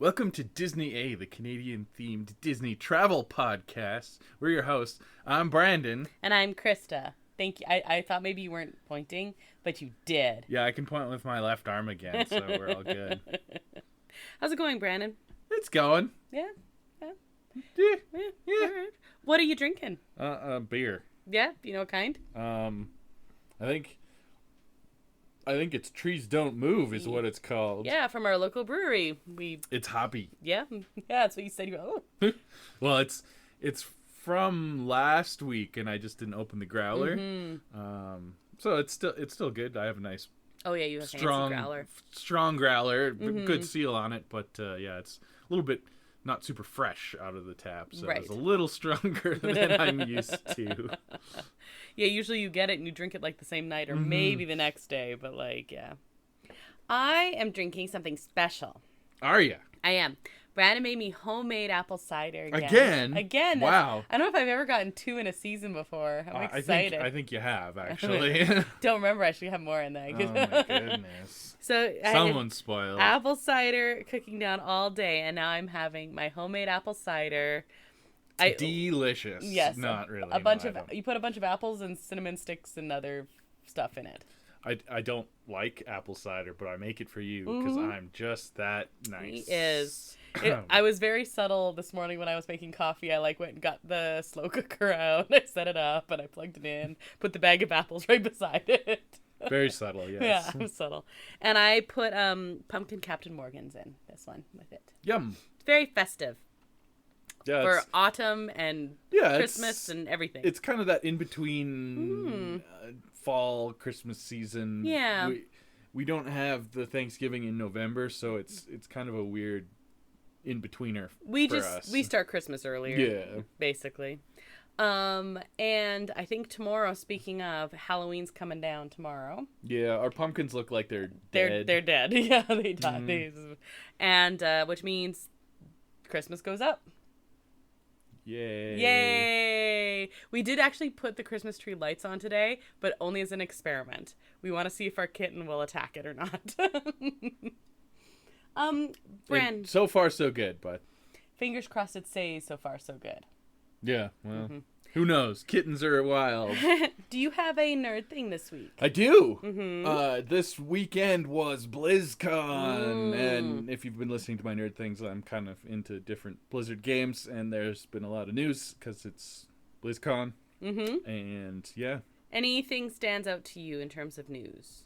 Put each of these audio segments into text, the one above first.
Welcome to Disney A, the Canadian-themed Disney travel podcast. We're your hosts. I'm Brandon. And I'm Krysta. Thank you. I thought maybe you weren't pointing, but you did. Yeah, I can point with my left arm again, so we're all good. How's it going, Brandon? It's going. Yeah. Yeah. All right. What are you drinking? Beer. Yeah, you know what kind? I think it's Trees Don't Move is what it's called. Yeah, from our local brewery. It's hoppy. Yeah, that's what you said. Oh. Well, it's from last week, and I just didn't open the growler. Mm-hmm. So it's still good. I have a nice. Oh yeah, you have strong fancy growler. Strong growler, Mm-hmm. Good seal on it, but yeah, it's a little bit not super fresh out of the tap, so Right. it's a little stronger than I'm used to. Yeah, usually you get it and you drink it like the same night or maybe the next day, but like, yeah. I am drinking something special. Are you? I am. Brandon made me homemade apple cider Again? Again. Wow. I don't know if I've ever gotten 2 in a season before. I'm excited. I think you have, actually. Don't remember. I should have more in there. Oh my goodness. So Someone's spoiled. Apple cider cooking down all day, and now I'm having my homemade apple cider. Delicious. Yes. Not really. You put a bunch of apples and cinnamon sticks and other stuff in it. I don't like apple cider, but I make it for you because I'm just that nice. He is. I was very subtle this morning when I was making coffee. I went and got the slow cooker out. I set it up and I plugged it in. Put the bag of apples right beside it. Very subtle, yes. Yeah, I'm subtle. And I put pumpkin Captain Morgan's in this one with it. Yum. It's very festive. Yeah, for autumn and Christmas and everything. It's kind of that in between fall Christmas season. Yeah. We don't have the Thanksgiving in November, so it's kind of a weird in betweener for us. We start Christmas earlier. Yeah. Basically. And I think tomorrow, speaking of, Halloween's coming down tomorrow. Yeah, our pumpkins look like they're dead. They're dead. Yeah, they died. And which means Christmas goes up. Yay! We did actually put the Christmas tree lights on today, but only as an experiment. We want to see if our kitten will attack it or not. So far so good, but fingers crossed it stays so far so good. Yeah, well, who knows? Kittens are wild. Do you have a nerd thing this week? I do. This weekend was BlizzCon, and if you've been listening to my nerd things, I'm kind of into different Blizzard games, and there's been a lot of news because it's BlizzCon. And yeah. Anything stands out to you in terms of news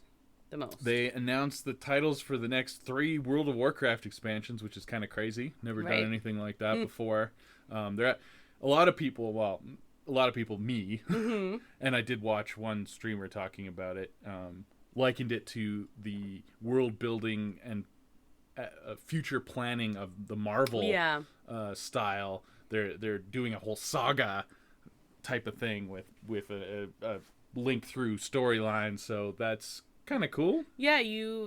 the most? They announced the titles for the next 3 World of Warcraft expansions, which is kind of crazy. Never done anything like that before. A lot of people, me, and I did watch one streamer talking about it, likened it to the world building and future planning of the Marvel style. They're doing a whole saga type of thing with a link through storyline, so that's kind of cool. Yeah,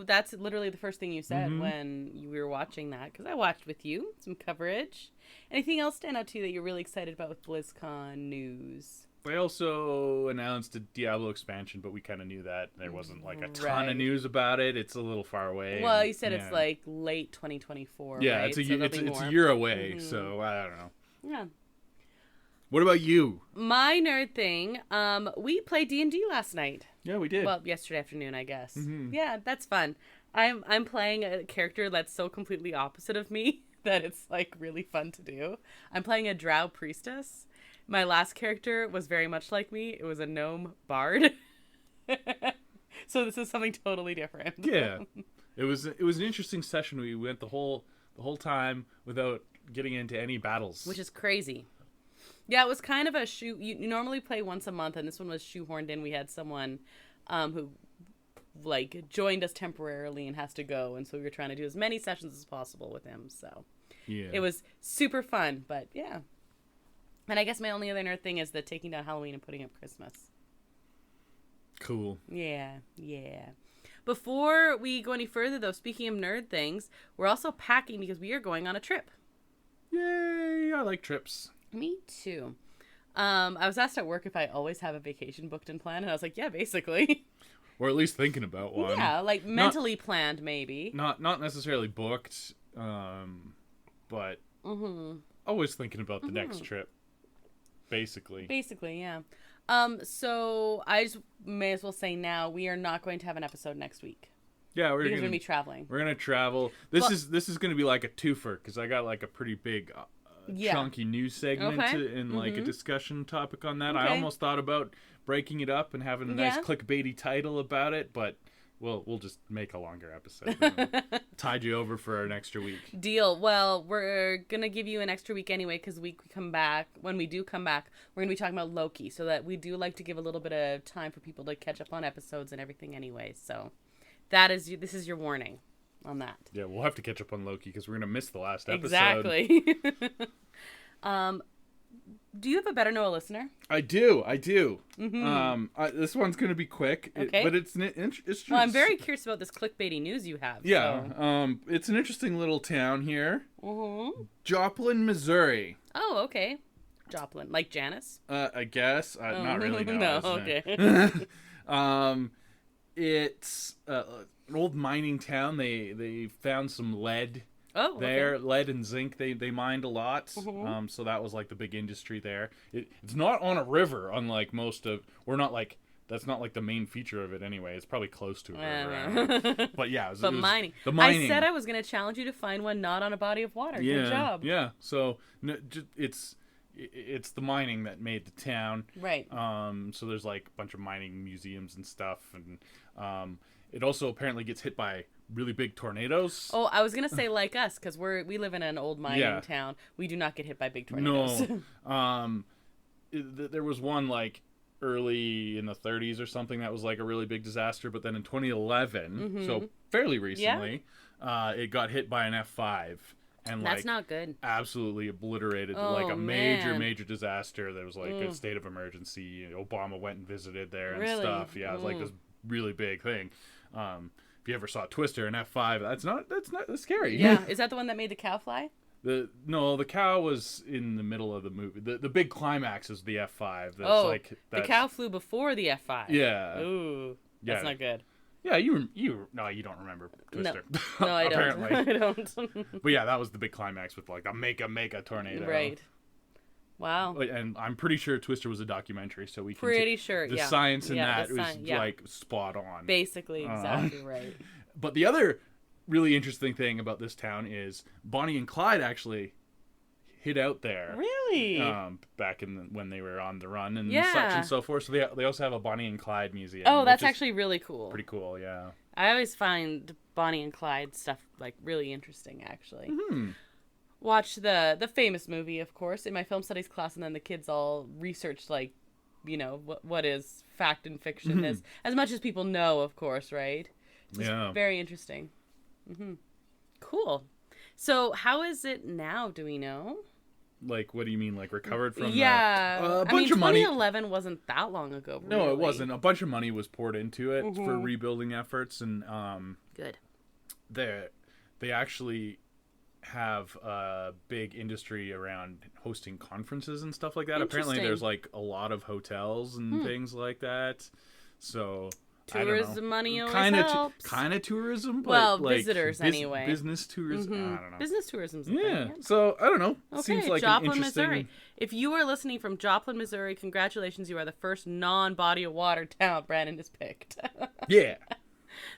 that's literally the first thing you said when we were watching that, because I watched with you some coverage. Anything else stand out to you that you're really excited about with BlizzCon news? They also announced a Diablo expansion, but we kind of knew that. There wasn't like a ton of news about it. It's a little far away. Well, you said it's like late 2024. Yeah, right? it's a year away, so I don't know. Yeah. What about you? My nerd thing, we played D&D last night. Yeah, we did. Well, yesterday afternoon, I guess. Yeah, that's fun. I'm playing a character that's so completely opposite of me that it's like really fun to do. I'm playing a drow priestess. My last character was very much like me. It was a gnome bard. So this is something totally different. Yeah. It was an interesting session. We went the whole time without getting into any battles, which is crazy. Yeah, it was kind of a you normally play once a month, and this one was shoehorned in. We had someone who joined us temporarily and has to go, and so we were trying to do as many sessions as possible with him. So yeah, it was super fun. But yeah, and I guess my only other nerd thing is the taking down Halloween and putting up Christmas. Cool. Yeah. Before we go any further, though, speaking of nerd things, we're also packing because we are going on a trip. Yay! I like trips. Me too. I was asked at work if I always have a vacation booked and planned, and I was like, yeah, basically. Or at least thinking about one. Yeah, like mentally planned, maybe. Not necessarily booked. but always thinking about the next trip. Basically, yeah. So I just may as well say now we are not going to have an episode next week. Yeah, we're gonna be traveling. We're gonna travel. This is gonna be like a twofer because I got like a pretty big, chunky news segment and like a discussion topic on that. I almost thought about breaking it up and having a nice clickbaity title about it, but we'll just make a longer episode. Tide you over for an extra week. Deal. Well, we're gonna give you an extra week anyway because we come back. When we do come back, we're gonna be talking about Loki, so that we do like to give a little bit of time for people to catch up on episodes and everything anyway. So. This is your warning on that. Yeah, we'll have to catch up on Loki because we're going to miss the last episode. Exactly. Do you have a Better Know a Listener? I do. This one's going to be quick, but it's just... Well, I'm very curious about this clickbaity news you have. Yeah, so. It's an interesting little town here. Joplin, Missouri. Oh, okay. Joplin. Like Janice? I guess. Not really, no. No, okay. It's an old mining town. They found some lead there. Lead and zinc they mined a lot. So that was like the big industry there. It's not on a river, unlike most of... That's not like the main feature of it anyway. It's probably close to a river. But yeah, it was mining. The mining. I said I was going to challenge you to find one not on a body of water. Yeah, good job. Yeah, so it's the mining that made the town. Right. So there's like a bunch of mining museums and stuff, and it also apparently gets hit by really big tornadoes. Oh, I was gonna say like us, because we live in an old mining town. We do not get hit by big tornadoes. No. There was one like early in the 30s or something that was like a really big disaster, but then in 2011, so fairly recently, it got hit by an F5. And that's not good. Absolutely obliterated like a major disaster. There was like a state of emergency. Obama went and visited there and stuff. Yeah, it was like this really big thing. If you ever saw Twister and F5, that's scary. Yeah, is that the one that made the cow fly? The cow was in the middle of the movie. The big climax is the F5. The cow flew before the F5. Yeah. Ooh, that's not good. Yeah, you don't remember Twister. No, I don't. Apparently. I don't. But yeah, that was the big climax with like a mega tornado. Right. Wow. And I'm pretty sure Twister was a documentary, so we can the science in that was like spot on. Basically, exactly right. But the other really interesting thing about this town is Bonnie and Clyde actually hid out there. Really? Back when they were on the run and such and so forth. So they also have a Bonnie and Clyde museum. Oh, that's actually really cool. Pretty cool, yeah. I always find Bonnie and Clyde stuff like really interesting, actually. Watch the famous movie, of course, in my film studies class, and then the kids all researched like, what is fact and fiction as much as people know, of course, right? It's very interesting. Cool. So how is it now? Do we know? Like, what do you mean? Like, recovered from? Yeah. A bunch of money. 2011 wasn't that long ago. Really. No, it wasn't. A bunch of money was poured into it for rebuilding efforts, and good. They actually have a big industry around hosting conferences and stuff like that. Apparently, there's like a lot of hotels and things like that. So. Tourism money always helps. Kind of tourism, but like visitors anyway. Business tourism. I don't know. Business tourism's So I don't know. Okay, seems like Joplin, an interesting... Missouri. If you are listening from Joplin, Missouri, congratulations! You are the first non-body of water town Brandon has picked. Yeah.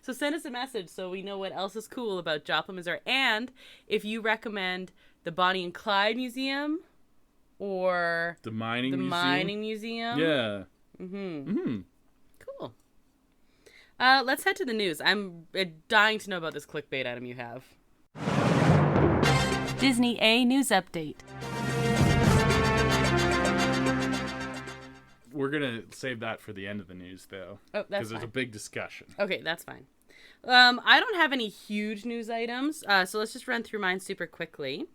So send us a message so we know what else is cool about Joplin, Missouri, and if you recommend the Bonnie and Clyde Museum or the mining museum. Yeah. Cool. Let's head to the news. I'm dying to know about this clickbait item you have. Disney A News Update. We're going to save that for the end of the news, though. Oh, that's fine. Because there's a big discussion. Okay, that's fine. I don't have any huge news items, so let's just run through mine super quickly.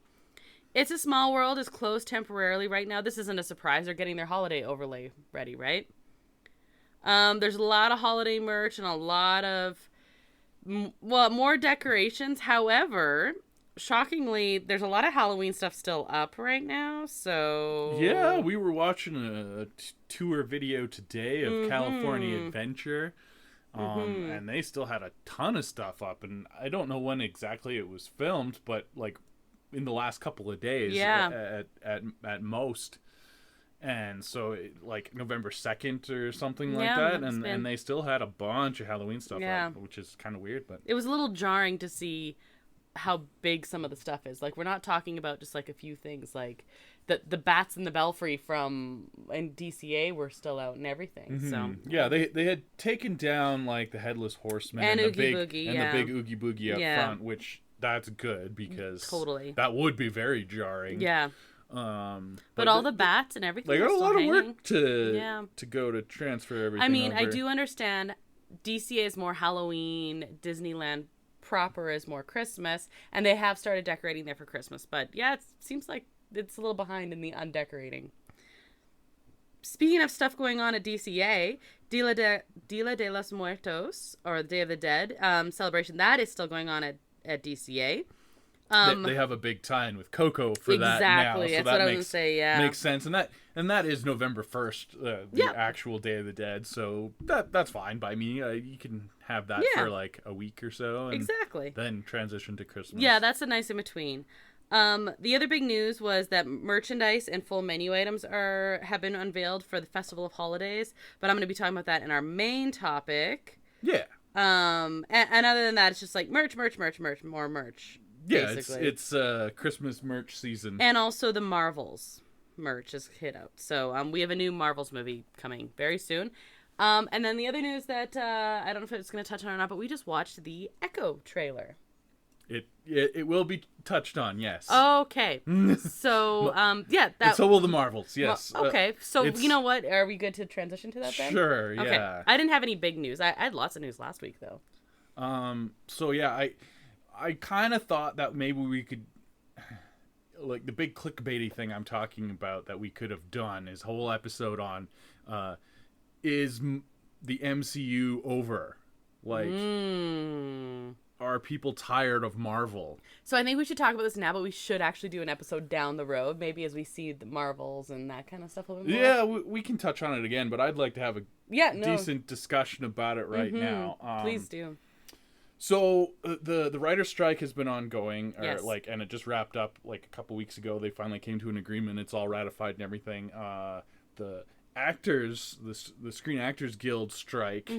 It's a Small World is closed temporarily right now. This isn't a surprise. They're getting their holiday overlay ready, right? There's a lot of holiday merch and a lot of, more decorations. However, shockingly, there's a lot of Halloween stuff still up right now, so... Yeah, we were watching a tour video today of California Adventure, and they still had a ton of stuff up, and I don't know when exactly it was filmed, but, like, in the last couple of days at most. And so, like, November 2nd or something like that. And they still had a bunch of Halloween stuff up, which is kind of weird. But it was a little jarring to see how big some of the stuff is. Like, we're not talking about just, like, a few things. Like, the bats in the belfry in DCA were still out and everything. Mm-hmm. So yeah, they had taken down, like, the Headless Horseman and the big Oogie Boogie up front, which that's good because that would be very jarring. Yeah. But all the bats and everything. They got a lot hanging. of work to go to transfer everything. I mean, over. I do understand DCA is more Halloween, Disneyland proper is more Christmas, and they have started decorating there for Christmas. But yeah, it seems like it's a little behind in the undecorating. Speaking of stuff going on at DCA, Dia de los Muertos, or the Day of the Dead celebration, that is still going on at DCA. They have a big tie-in with Coco for that now. Exactly, so that's that what I was going to say, yeah. Makes sense. And that is November 1st, the actual Day of the Dead, so that's fine by me. You can have that for like a week or so. And then transition to Christmas. Yeah, that's a nice in-between. The other big news was that merchandise and full menu items have been unveiled for the Festival of Holidays, but I'm going to be talking about that in our main topic. Yeah. And other than that, it's just like merch, more merch. Yeah, it's Christmas merch season. And also the Marvels merch is hit out. So we have a new Marvels movie coming very soon. And then the other news that I don't know if it's going to touch on or not, but we just watched the Echo trailer. It will be touched on, yes. Okay. So, and so will the Marvels, yes. Well, okay. So, you know what? Are we good to transition to that then? Sure, yeah. Okay. I didn't have any big news. I had lots of news last week, though. So, yeah, I kind of thought that maybe we could, like, the big clickbaity thing I'm talking about that we could have done is a whole episode on, is the MCU over? Like, are people tired of Marvel? So I think we should talk about this now, but we should actually do an episode down the road, maybe as we see the Marvels and that kind of stuff a little bit more. Yeah, we can touch on it again, but I'd like to have a decent discussion about it right now. Please do. So the writer's strike has been ongoing, Yes. and it just wrapped up like a couple weeks ago. They finally came to an agreement. It's all ratified and everything. The actors, the Screen Actors Guild strike,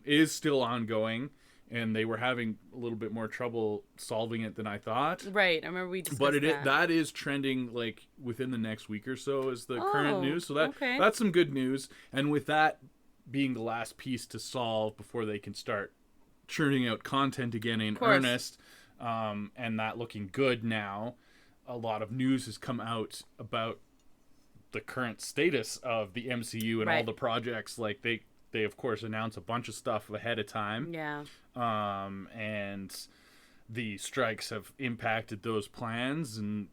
is still ongoing, and they were having a little bit more trouble solving it than I thought. Right, I remember we discussed that. But that is trending like within the next week or so is the current news. So that's some good news. And with that being the last piece to solve before they can start churning out content again in earnest, and that looking good now, a lot of news has come out about the current status of the MCU and all the projects. Like they of course announce a bunch of stuff ahead of time. Yeah. And the strikes have impacted those plans, and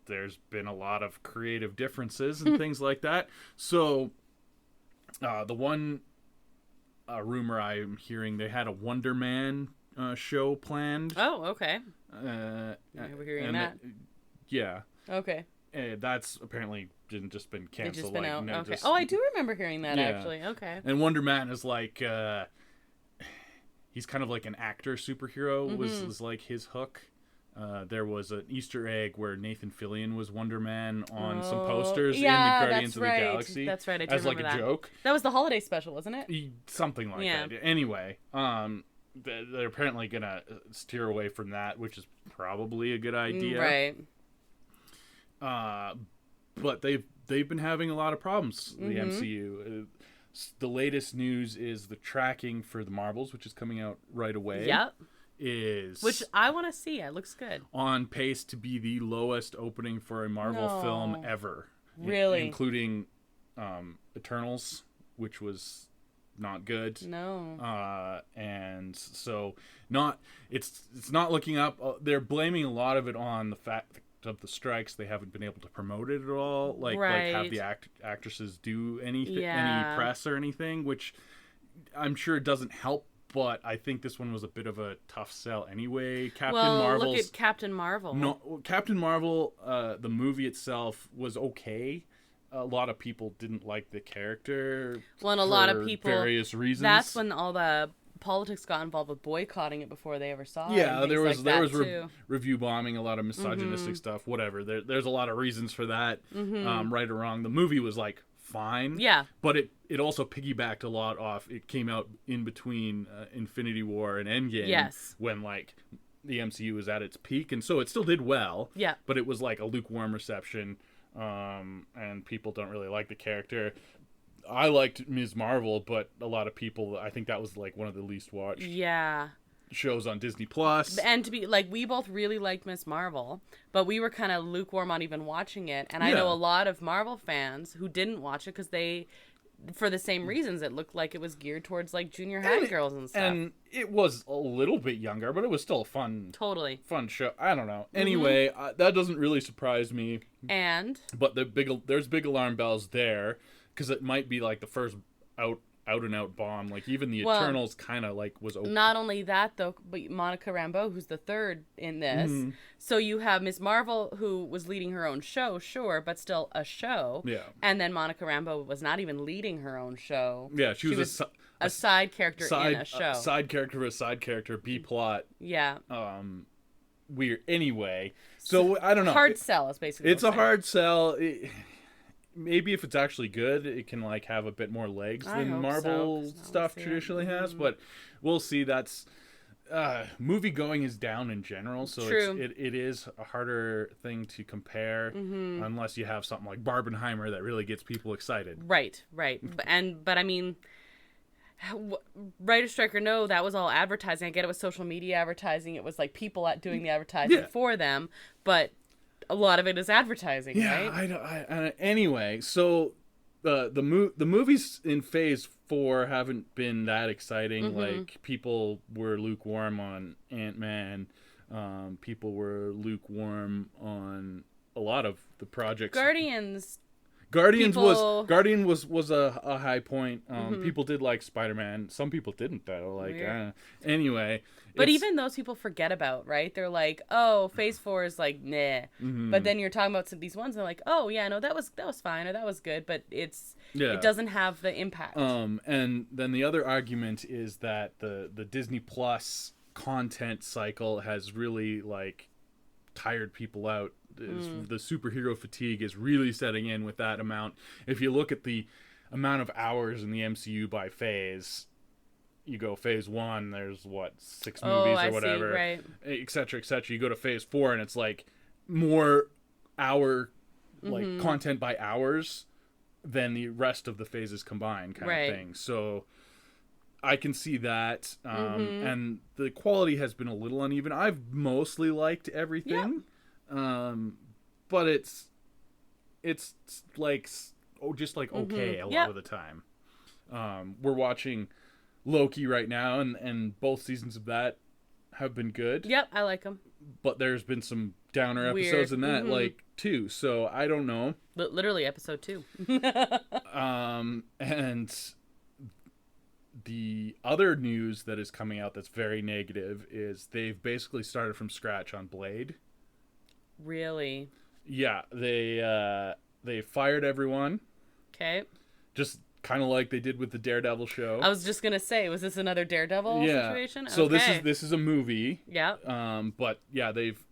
there's been a lot of creative differences and things like that. So the one rumor I'm hearing, they had a Wonder Man show planned. Oh, okay. We're hearing that. Yeah. Okay. That's apparently just been canceled. It's just been out. Okay. I do remember hearing that, actually. Okay. And Wonder Man is like, he's kind of like an actor superhero, was like his hook. There was an Easter egg where Nathan Fillion was Wonder Man on some posters in the Guardians of the Galaxy. That's right. I do remember that. As like a joke. That was the holiday special, wasn't it? Something like that. Anyway, they're apparently gonna steer away from that, which is probably a good idea. Right. But they've been having a lot of problems. The MCU. The latest news is the tracking for the Marvels, which is coming out right away. Yep. Which I want to see. It looks good. On pace to be the lowest opening for a Marvel film ever. Really? Including Eternals, which was not good. No. And so it's not looking up. They're blaming a lot of it on the fact of the strikes. They haven't been able to promote it at all. Like have the actresses do any press or anything, which I'm sure doesn't help. But I think this one was a bit of a tough sell anyway. Look at Captain Marvel. No, Captain Marvel, the movie itself was okay. A lot of people didn't like the character. Well, and a lot of people, various reasons. That's when all the politics got involved with boycotting it before they ever saw it. Yeah, and there was like there was too. review bombing, a lot of misogynistic stuff, whatever. There's a lot of reasons for that, right or wrong. The movie was like fine, Yeah. but it also piggybacked a lot off. It came out in between Infinity War and Endgame, Yes. when like the MCU was at its peak, and so it still did well. Yeah. But it was like a lukewarm reception, and people don't really like the character. I liked Ms. Marvel, but a lot of people, I think that was like one of the least watched shows on Disney Plus. And to be like, we both really liked Miss Marvel, but we were kind of lukewarm on even watching it. And I know a lot of Marvel fans who didn't watch it because they, for the same reasons, it looked like it was geared towards like junior high girls and stuff. And it was a little bit younger, but it was still a fun show. I don't know. Anyway, that doesn't really surprise me. But there's big alarm bells there, because it might be like the first out and out bomb. Like even the Eternals kind of like was open. Not only that though, but Monica Rambeau, who's the third in this. So you have Ms. Marvel, who was leading her own show, sure, but still a show. Yeah. And then Monica Rambeau was not even leading her own show. Yeah, she was a side character in a show. Side character, B plot. Yeah. Weird. Anyway, so I don't know. Hard sell is basically. It's a hard sell. Maybe if it's actually good, it can like have a bit more legs than Marvel stuff traditionally has. But we'll see. That's movie going is down in general, so it is a harder thing to compare unless you have something like Barbenheimer that really gets people excited. Right. But I mean, writer strike or no, that was all advertising. I get it was social media advertising. It was like people doing the advertising for them, but a lot of it is advertising, right? Yeah, anyway, so the movies in Phase 4 haven't been that exciting. Like, people were lukewarm on Ant-Man. People were lukewarm on a lot of the projects. Guardian was a high point. People did like Spider-Man. Some people didn't though. Like anyway. But even those people forget about, right? They're like, oh, Phase 4 is like, nah. But then you're talking about some of these ones, and they're like, oh yeah, no, that was fine or that was good, but it doesn't have the impact. And then the other argument is that the Disney Plus content cycle has really like tired people out. The superhero fatigue is really setting in with that amount. If you look at the amount of hours in the MCU by phase, you go Phase 1, there's 6 movies or whatever, right. et cetera, et cetera. You go to Phase 4 and it's like more hour like content by hours than the rest of the phases combined kind of thing. So I can see that. And the quality has been a little uneven. I've mostly liked everything. But it's like just like okay a lot of the time. We're watching Loki right now, and both seasons of that have been good. Yep, I like them. But there's been some downer episodes in that, like too. So I don't know. Literally episode 2. And the other news that is coming out that's very negative is they've basically started from scratch on Blade. Really? Yeah, they fired everyone. Okay. Just kind of like they did with the Daredevil show. I was just gonna say, was this another Daredevil situation? So this is a movie. Yeah. But yeah, they've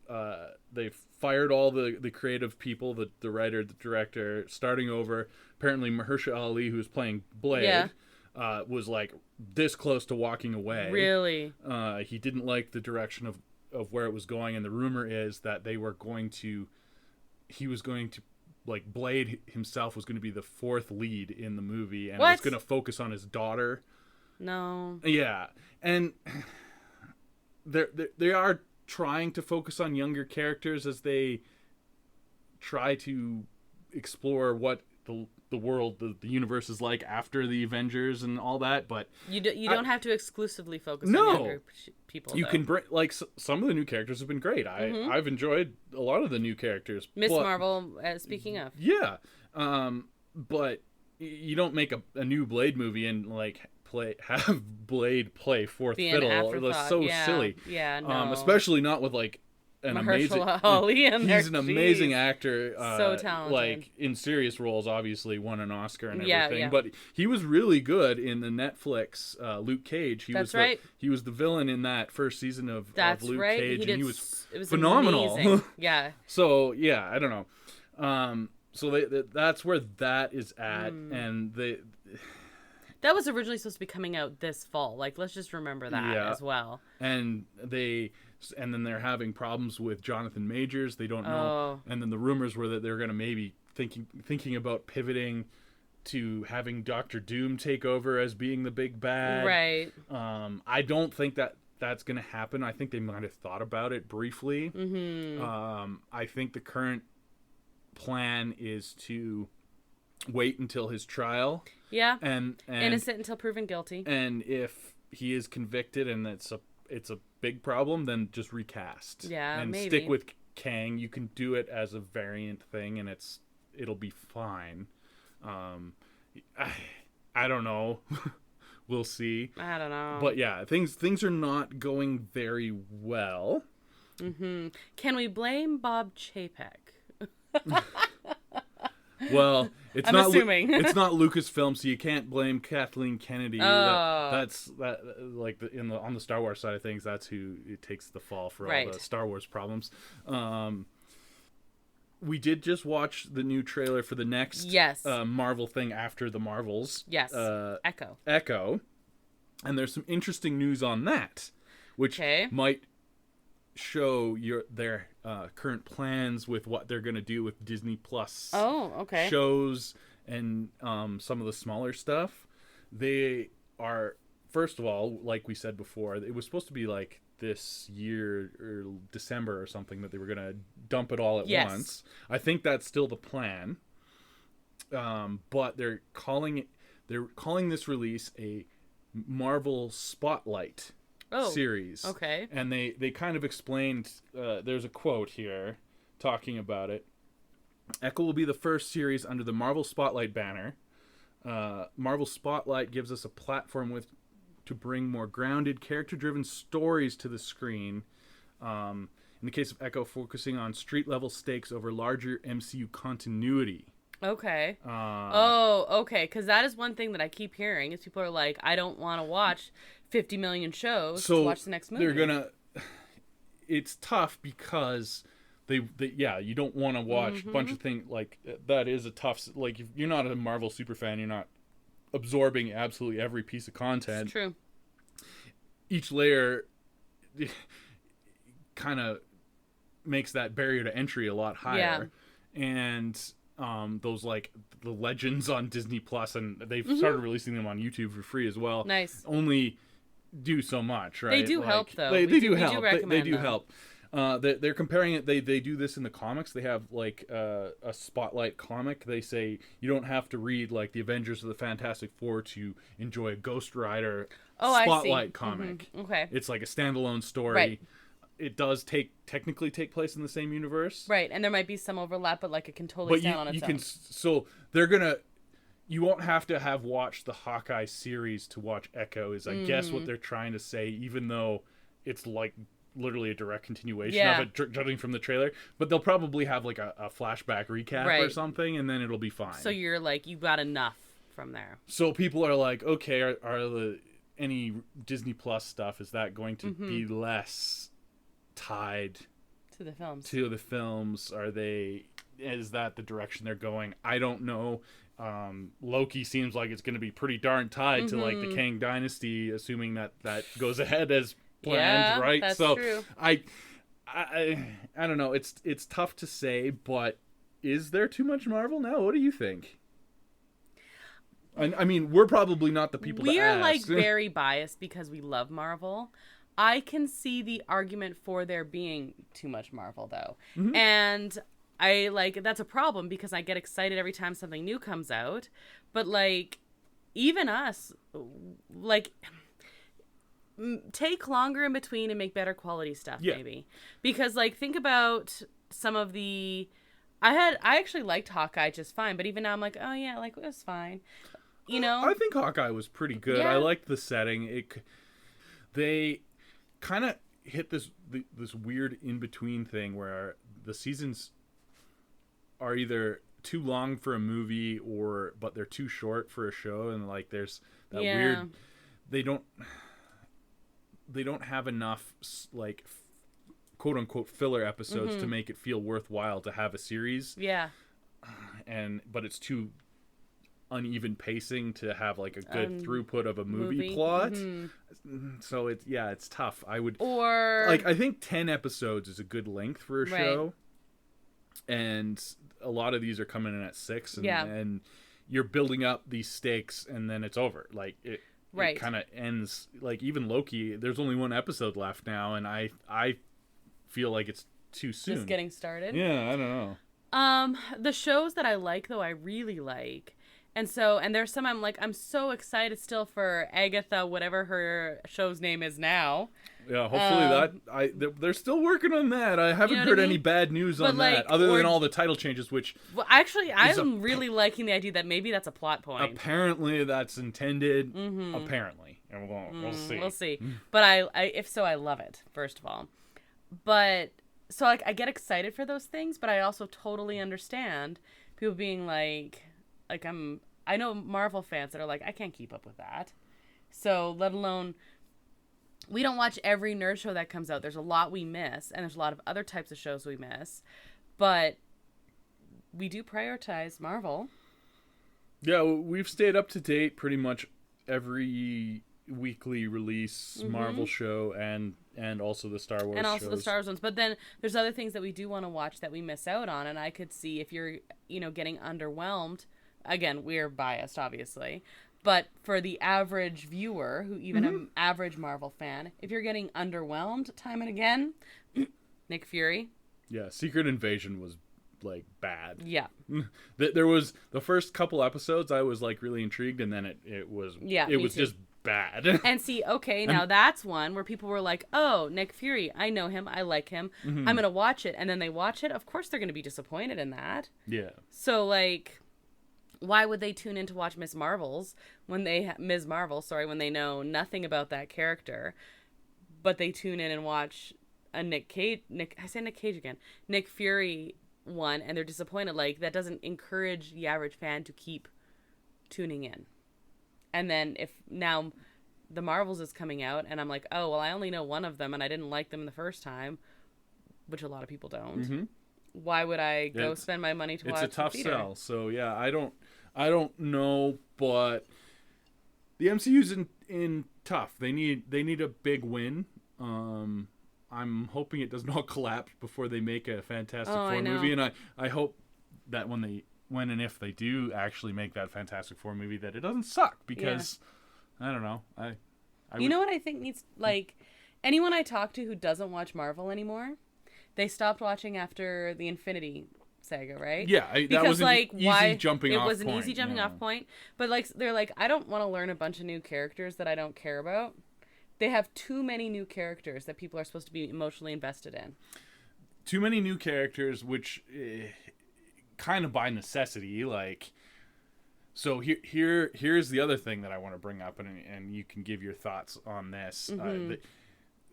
fired all the creative people, the writer, the director, starting over. Apparently, Mahershala Ali, who's playing Blade, was like this close to walking away. Really? He didn't like the direction of where it was going, and the rumor is that he was going to like Blade himself was going to be the 4th lead in the movie, and was going to focus on his daughter. No. Yeah, and they are trying to focus on younger characters as they try to explore what the world, the universe is like after the Avengers and all that, but you don't have to exclusively focus on younger people. You can bring like some of the new characters have been great. I've enjoyed a lot of the new characters. Miss Marvel, speaking of, but you don't make a new Blade movie and like have Blade play 4th fiddle. That's so silly. Yeah, no. Especially not with like Mahershala Ali in there. He's an amazing actor. So talented. Like in serious roles, obviously won an Oscar and everything. Yeah. But he was really good in the Netflix Luke Cage. That's right. He was the villain in that first season of Luke Cage, and he was phenomenal. Yeah. So yeah, I don't know. So that's where that is at, and that was originally supposed to be coming out this fall. Like, let's just remember that as well. And then they're having problems with Jonathan Majors. They don't know. And then the rumors were that they're going to maybe thinking about pivoting to having Doctor Doom take over as being the big bad. Right. I don't think that's going to happen. I think they might have thought about it briefly. Mm-hmm. I think the current plan is to wait until his trial. Yeah. And innocent until proven guilty. And if he is convicted and it's a big problem, then just recast. Yeah, and maybe. stick with Kang. You can do it as a variant thing, and it'll be fine. I don't know. We'll see. I don't know. But yeah, things are not going very well. Mm-hmm. Can we blame Bob Chapek? Well, it's I'm assuming. It's not Lucasfilm, so you can't blame Kathleen Kennedy. That's like on the Star Wars side of things. That's who takes the fall for all the Star Wars problems. We did just watch the new trailer for the next Marvel thing after the Marvels. Yes. Echo. And there's some interesting news on that, which might show their current plans with what they're going to do with Disney Plus shows and some of the smaller stuff. They are, first of all, like we said before, it was supposed to be like this year or December or something that they were going to dump it all at once. I think that's still the plan. But they're calling this release a Marvel Spotlight series. Okay. And they kind of explained, there's a quote here talking about it. Echo will be the first series under the Marvel Spotlight banner. Marvel Spotlight gives us a platform to bring more grounded, character-driven stories to the screen. In the case of Echo, focusing on street-level stakes over larger MCU continuity. Okay. Okay. Because that is one thing that I keep hearing is people are like, I don't want to watch 50 million shows to watch the next movie. It's tough because you don't want to watch a bunch of things like that. Is a tough, like, if you're not a Marvel super fan, you're not absorbing absolutely every piece of content. It's true. Each layer kind of makes that barrier to entry a lot higher. And those, like, the Legends on Disney Plus, and they've started releasing them on YouTube for free as well. Nice. Only do so much, right? They do help, though. They do help. They do help. They're comparing it. They do this in the comics. They have like a Spotlight comic. They say you don't have to read like the Avengers or the Fantastic Four to enjoy a Ghost Rider Spotlight comic. Mm-hmm. Okay. It's like a standalone story. Right. It does technically take place in the same universe. Right, and there might be some overlap, but like it can totally stand on its own. So you won't have to have watched the Hawkeye series to watch Echo, is I guess what they're trying to say, even though it's like literally a direct continuation of it, judging from the trailer. But they'll probably have like a flashback recap or something, and then it'll be fine. So you're like, you got enough from there. So people are like, okay, are any Disney Plus stuff, is that going to be less tied to the films? Is that the direction they're going? I don't know. Loki seems like it's going to be pretty darn tied to like the Kang Dynasty, assuming that goes ahead as planned, right? That's so true. I don't know. It's tough to say, but is there too much Marvel now? What do you think? I mean, we're probably not the people to ask. We are like very biased because we love Marvel. I can see the argument for there being too much Marvel, though. And I that's a problem because I get excited every time something new comes out. But like, even us, like, take longer in between and make better quality stuff, maybe. Because like, think about some of the, I actually liked Hawkeye just fine, but even now I'm like, oh yeah, like it was fine. You know? I think Hawkeye was pretty good. I liked the setting. They kind of, hit this weird in between thing where the seasons are either too long for a movie but they're too short for a show, and like there's that weird they don't have enough like quote unquote filler episodes to make it feel worthwhile to have a series. Yeah. But it's too uneven pacing to have like a good throughput of a movie plot. So it's tough. I think 10 episodes is a good length for a show. And a lot of these are coming in at 6 and you're building up these stakes and then it's over. Like it kind of ends, like even Loki, there's only one episode left now, and I feel like it's too soon. Just getting started. Yeah, I don't know. The shows that I like, though, I really like. And there's some I'm so excited still for Agatha, whatever her show's name is now. Yeah, hopefully they're still working on that. I haven't heard any bad news on that, other than all the title changes, which... Well, actually, I'm really liking the idea that maybe that's a plot point. Apparently that's intended. Apparently. And we'll see. We'll see. But if so, I love it, first of all. But, so, like, I get excited for those things, but I also totally understand people being like I know Marvel fans that are like, I can't keep up with that. So, let alone, we don't watch every nerd show that comes out. There's a lot we miss, and there's a lot of other types of shows we miss. But we do prioritize Marvel. Yeah, we've stayed up to date pretty much every weekly release Marvel show and also the Star Wars and also shows. The Star Wars ones. But then there's other things that we do want to watch that we miss out on, and I could see if you're getting underwhelmed. Again, we're biased, obviously, but for the average viewer, who even an average Marvel fan, if you're getting underwhelmed time and again, Nick Fury. Yeah, Secret Invasion was like bad. Yeah. There was the first couple episodes I was like really intrigued, and then it was just bad. And see, okay, now that's one where people were like, oh, Nick Fury, I know him, I like him, I'm going to watch it. And then they watch it. Of course they're going to be disappointed in that. Yeah. So, like, why would they tune in to watch Ms. Marvel, when they know nothing about that character, but they tune in and watch a Nick Fury one, and they're disappointed? Like, that doesn't encourage the average fan to keep tuning in. And then if now the Marvels is coming out and I'm like, oh, well, I only know one of them and I didn't like them the first time, which a lot of people don't. Why would I go spend my money to watch it? It's a tough sell. So yeah, I don't know, but the MCU's in tough. They need a big win. I'm hoping it does not collapse before they make a Fantastic Four movie, and I hope that when and if they do actually make that Fantastic Four movie, that it doesn't suck, because I don't know. You know what I think needs, like, anyone I talk to who doesn't watch Marvel anymore, they stopped watching after the Infinity Saga, right? Yeah, that was an easy jumping off point. It was an easy jumping off point, but like they're like, I don't want to learn a bunch of new characters that I don't care about. They have too many new characters that people are supposed to be emotionally invested in. Too many new characters, which kind of by necessity, like. So here's the other thing that I want to bring up, and you can give your thoughts on this.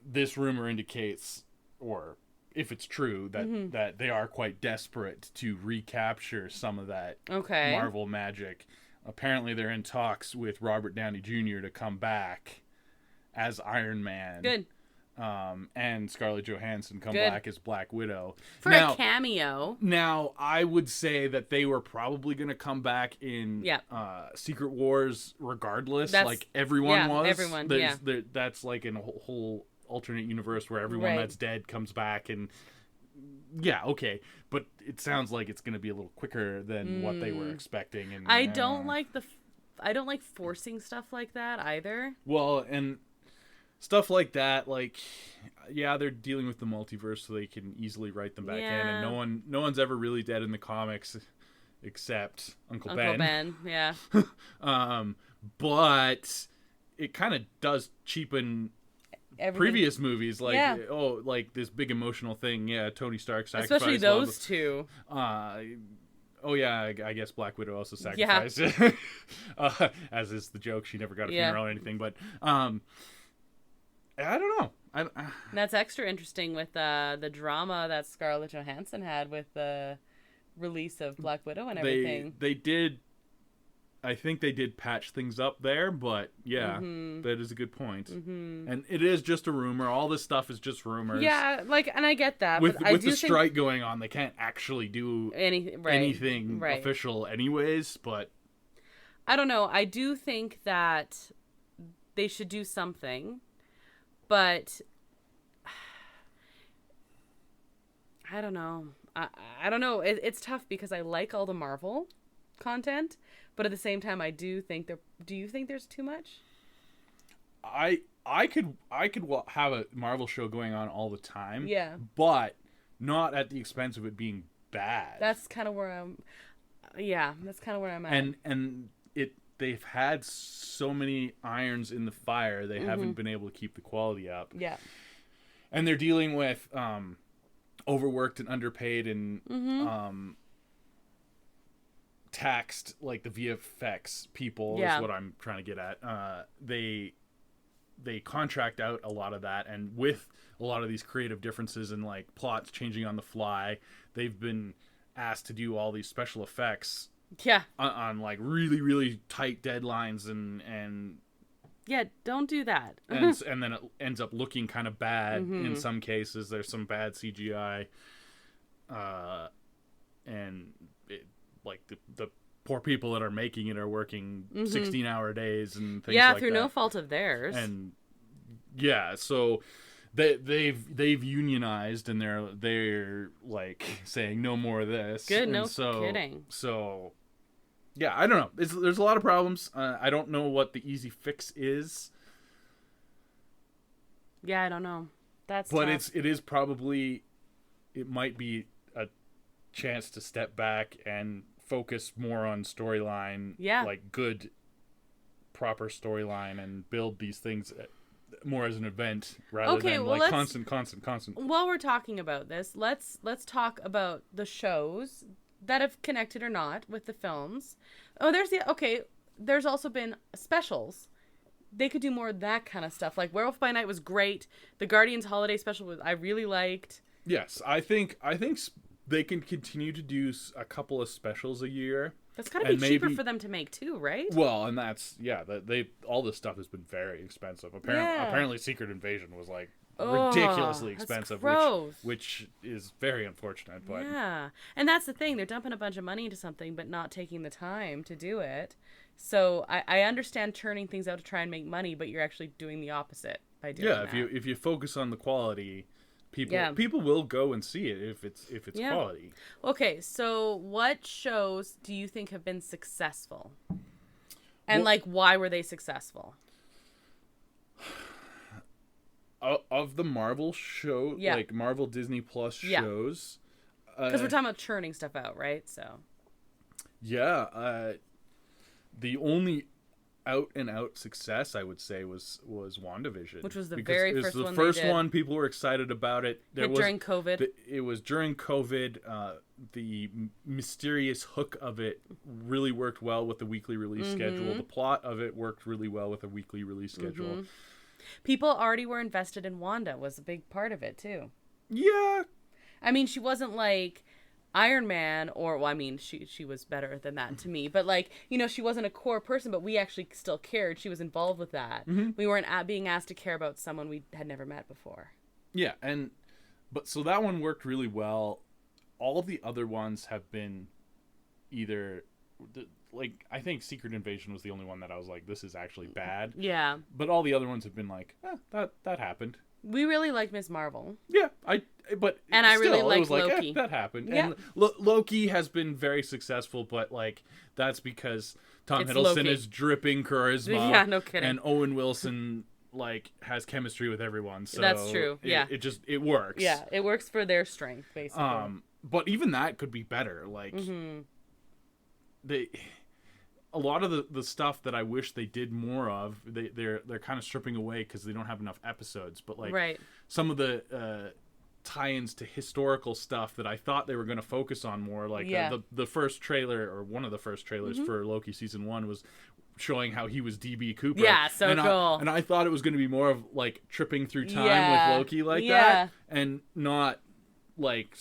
This rumor indicates, or if it's true, that they are quite desperate to recapture some of that Marvel magic. Apparently, they're in talks with Robert Downey Jr. to come back as Iron Man. Good. And Scarlett Johansson come back as Black Widow. For a cameo. Now, I would say that they were probably going to come back in Secret Wars regardless, like everyone was. Everyone, that's like in a whole alternate universe where everyone that's dead comes back, and but it sounds like it's going to be a little quicker than what they were expecting. And I don't like forcing stuff like that either. Well, and stuff like that, like, they're dealing with the multiverse, so they can easily write them back in, and no one's ever really dead in the comics except Uncle Ben. Yeah. But it kind of does cheapen previous movies, like like this big emotional thing. Yeah, Tony Stark sacrificed. Especially those two. I guess Black Widow also sacrificed. As is the joke, she never got a funeral or anything. But I don't know. That's extra interesting with the drama that Scarlett Johansson had with the release of Black Widow and everything. They did. I think they did patch things up there, but yeah, that is a good point. And it is just a rumor. All this stuff is just rumors. Yeah, and I get that. With but the strike going on, they can't actually do anything official anyways, but... I don't know. I do think that they should do something, but... I don't know. I don't know. It's tough because I like all the Marvel content, but at the same time, I do think do you think there's too much? I could have a Marvel show going on all the time. Yeah. But not at the expense of it being bad. That's kind of where I'm. Yeah, that's kind of where I'm at. And they've had so many irons in the fire, they haven't been able to keep the quality up. Yeah. And they're dealing with overworked and underpaid and taxed, like the VFX people is what I'm trying to get at. They contract out a lot of that, and with a lot of these creative differences and like plots changing on the fly, they've been asked to do all these special effects on like really, really tight deadlines and yeah, don't do that. and then it ends up looking kind of bad in some cases. There's some bad CGI, and like the poor people that are making it are working 16-hour days and things like that. Yeah, through no fault of theirs. And yeah, so they've unionized, and they're like saying no more of this. Good, and no kidding. So yeah, I don't know. There's a lot of problems. I don't know what the easy fix is. Yeah, I don't know. But tough. It might be a chance to step back and focus more on storyline. Yeah. Like good, proper storyline, and build these things more as an event rather than like constant. While we're talking about this, let's talk about the shows that have connected or not with the films. Oh, there's also been specials. They could do more of that kind of stuff. Like Werewolf by Night was great. The Guardians Holiday Special I really liked. Yes, I think they can continue to do a couple of specials a year. That's got to be cheaper for them to make too, right? Well, and that's all this stuff has been very expensive. Apparently Secret Invasion was like ridiculously expensive, which is very unfortunate. But yeah, and that's the thing, they're dumping a bunch of money into something but not taking the time to do it. So I understand churning things out to try and make money, but you're actually doing the opposite by doing that. If you focus on the quality, people will go and see it if it's quality. Okay, so what shows do you think have been successful? And why were they successful? Of the Marvel show, like Marvel Disney Plus shows, because we're talking about churning stuff out, right? So the only out and out success I would say was WandaVision, which was the very first one. The first one, people were excited about it. During COVID. It was during COVID. The mysterious hook of it really worked well with the weekly release schedule. The plot of it worked really well with a weekly release schedule. People already were invested in Wanda, was a big part of it too. Yeah. I mean, she wasn't like Iron Man, she was better than that to me, but she wasn't a core person, but we actually still cared. She was involved with that. We weren't being asked to care about someone we had never met before. Yeah, so that one worked really well. All the other ones have been either I think Secret Invasion was the only one that I was like, this is actually bad. Yeah. But all the other ones have been like, that happened. We really liked Ms. Marvel. Yeah, I really liked Loki. That happened. Yeah. And Loki has been very successful, but that's because Tom Hiddleston is dripping charisma. Yeah, no kidding. And Owen Wilson has chemistry with everyone. So that's true. Yeah. It works. Yeah, it works for their strength, basically. But even that could be better. A lot of the stuff that I wish they did more of, they're kind of stripping away because they don't have enough episodes. But some of the tie-ins to historical stuff that I thought they were going to focus on more. Like the first trailer, or one of the first trailers for Loki season 1 was showing how he was DB Cooper. Yeah, so cool. And I thought it was going to be more of like tripping through time with Loki like that, and not like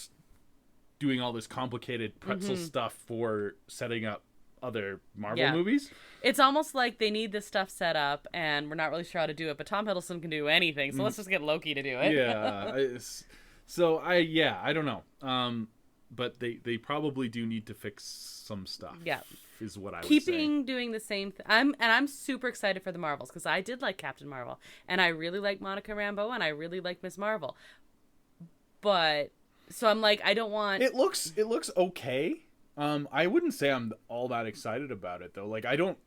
doing all this complicated pretzel stuff for setting up other Marvel movies. It's almost like they need this stuff set up, and we're not really sure how to do it, but Tom Hiddleston can do anything, so let's just get Loki to do it. Yeah. So I don't know. But they probably do need to fix some stuff. Yeah. Is what I would say. Keeping doing the same thing. I'm super excited for the Marvels, because I did like Captain Marvel, and I really like Monica Rambeau, and I really like Miss Marvel. But so I'm like, I don't want. It looks okay. I wouldn't say I'm all that excited about it though. Like I don't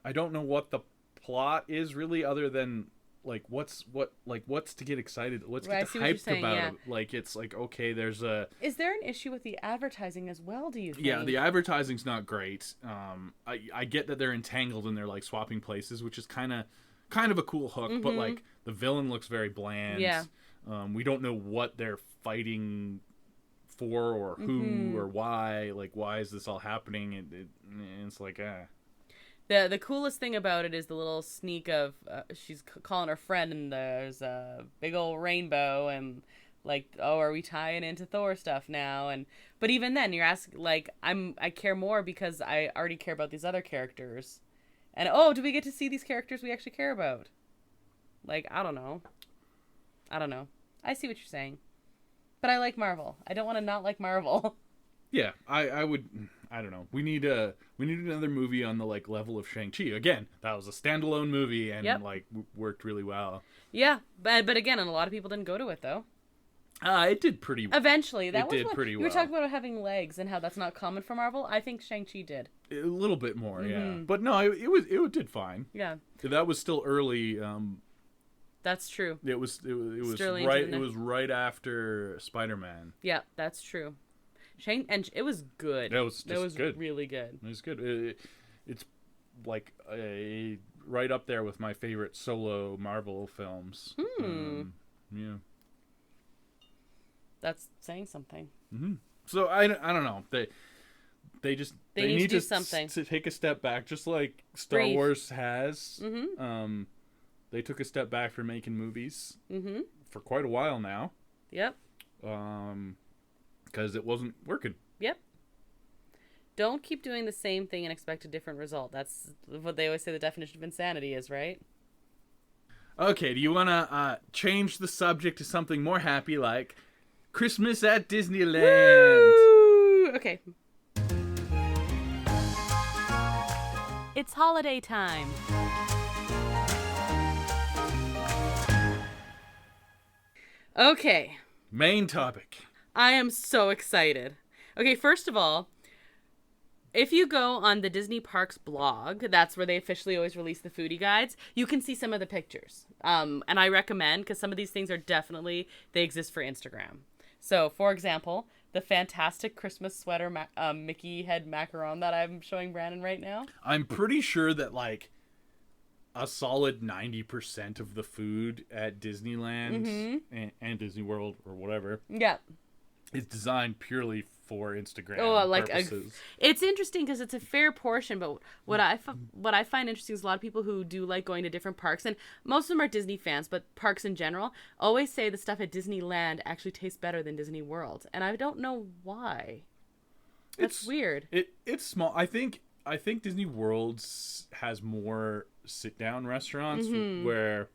know what the plot is really, other than like what's to get excited, what's get hyped about it. Like it's like, okay, there's a. Is there an issue with the advertising as well, do you think? Yeah, the advertising's not great. I get that they're entangled and they're like swapping places, which is kind of a cool hook, but like the villain looks very bland. Yeah. We don't know what they're fighting for, or who, or why. Like, why is this all happening? It's like, The coolest thing about it is the little sneak of she's calling her friend, and there's a big old rainbow, and like, oh, are we tying into Thor stuff now? But even then, you're asking, like, I care more because I already care about these other characters, and do we get to see these characters we actually care about? Like, I don't know. I see what you're saying. But I like Marvel. I don't want to not like Marvel. Yeah, I would. I don't know. We need another movie on the like level of Shang-Chi. Again, that was a standalone movie and like worked really well. Yeah, but again, and a lot of people didn't go to it though. It did pretty. Eventually, that was pretty well. You were talking about having legs and how that's not common for Marvel. I think Shang-Chi did a little bit more, yeah. But no, it did fine. Yeah, that was still early. That's true. It was right. It was right after Spider-Man. Yeah, that's true. And it was good. It was good. Really good. It was good. It's like right up there with my favorite solo Marvel films. Yeah. That's saying something. So I don't know. They need to do something to take a step back, just like Star Wars has. They took a step back from making movies for quite a while now. Yep. Because it wasn't working. Yep. Don't keep doing the same thing and expect a different result. That's what they always say the definition of insanity is, right? Okay, do you want to change the subject to something more happy, like Christmas at Disneyland? Woo! Okay. It's holiday time. Okay. Main topic. I am so excited. Okay, first of all, if you go on the Disney Parks blog, that's where they officially always release the foodie guides, you can see some of the pictures. And I recommend, because some of these things are definitely, they exist for Instagram. So, for example, the fantastic Christmas sweater Mickey head macaron that I'm showing Brandon right now. I'm pretty sure that, like, a solid 90% of the food at Disneyland and Disney World or whatever is designed purely for Instagram purposes. It's interesting because it's a fair portion, but what I find interesting is a lot of people who do like going to different parks, and most of them are Disney fans, but parks in general, always say the stuff at Disneyland actually tastes better than Disney World, and I don't know why. That's weird. It's small. I think Disney World has more sit-down restaurants where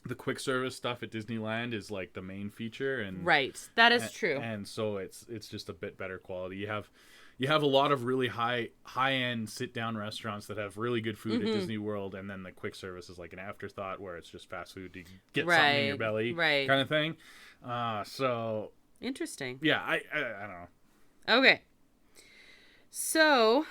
the quick service stuff at Disneyland is like the main feature, and that is true. And so it's just a bit better quality. You have a lot of really high-end sit-down restaurants that have really good food at Disney World, and then the quick service is like an afterthought where it's just fast food to get something in your belly, kind of thing. So interesting. Yeah, I don't know. Okay. So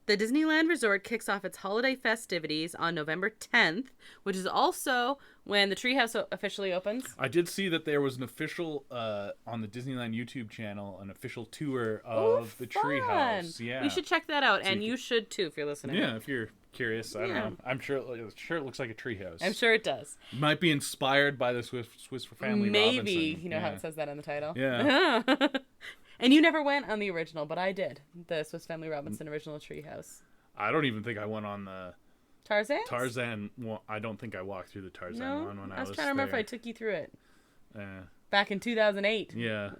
The Disneyland Resort kicks off its holiday festivities on November 10th, which is also when the Treehouse officially opens. I did see that there was an official, on the Disneyland YouTube channel, an official tour of the Treehouse. Yeah. We should check that out, and you should too if you're listening. Yeah, if you're curious. I don't know. I'm sure it looks like a treehouse. I'm sure it does. Might be inspired by the Swiss Family Maybe. Robinson. You know how it says that in the title? Yeah. And you never went on the original, but I did. The Swiss Family Robinson original treehouse. I don't even think I went on the Tarzan. I don't think I walked through the Tarzan one when I was trying to remember if I took you through it. Yeah. Back in 2008. Yeah.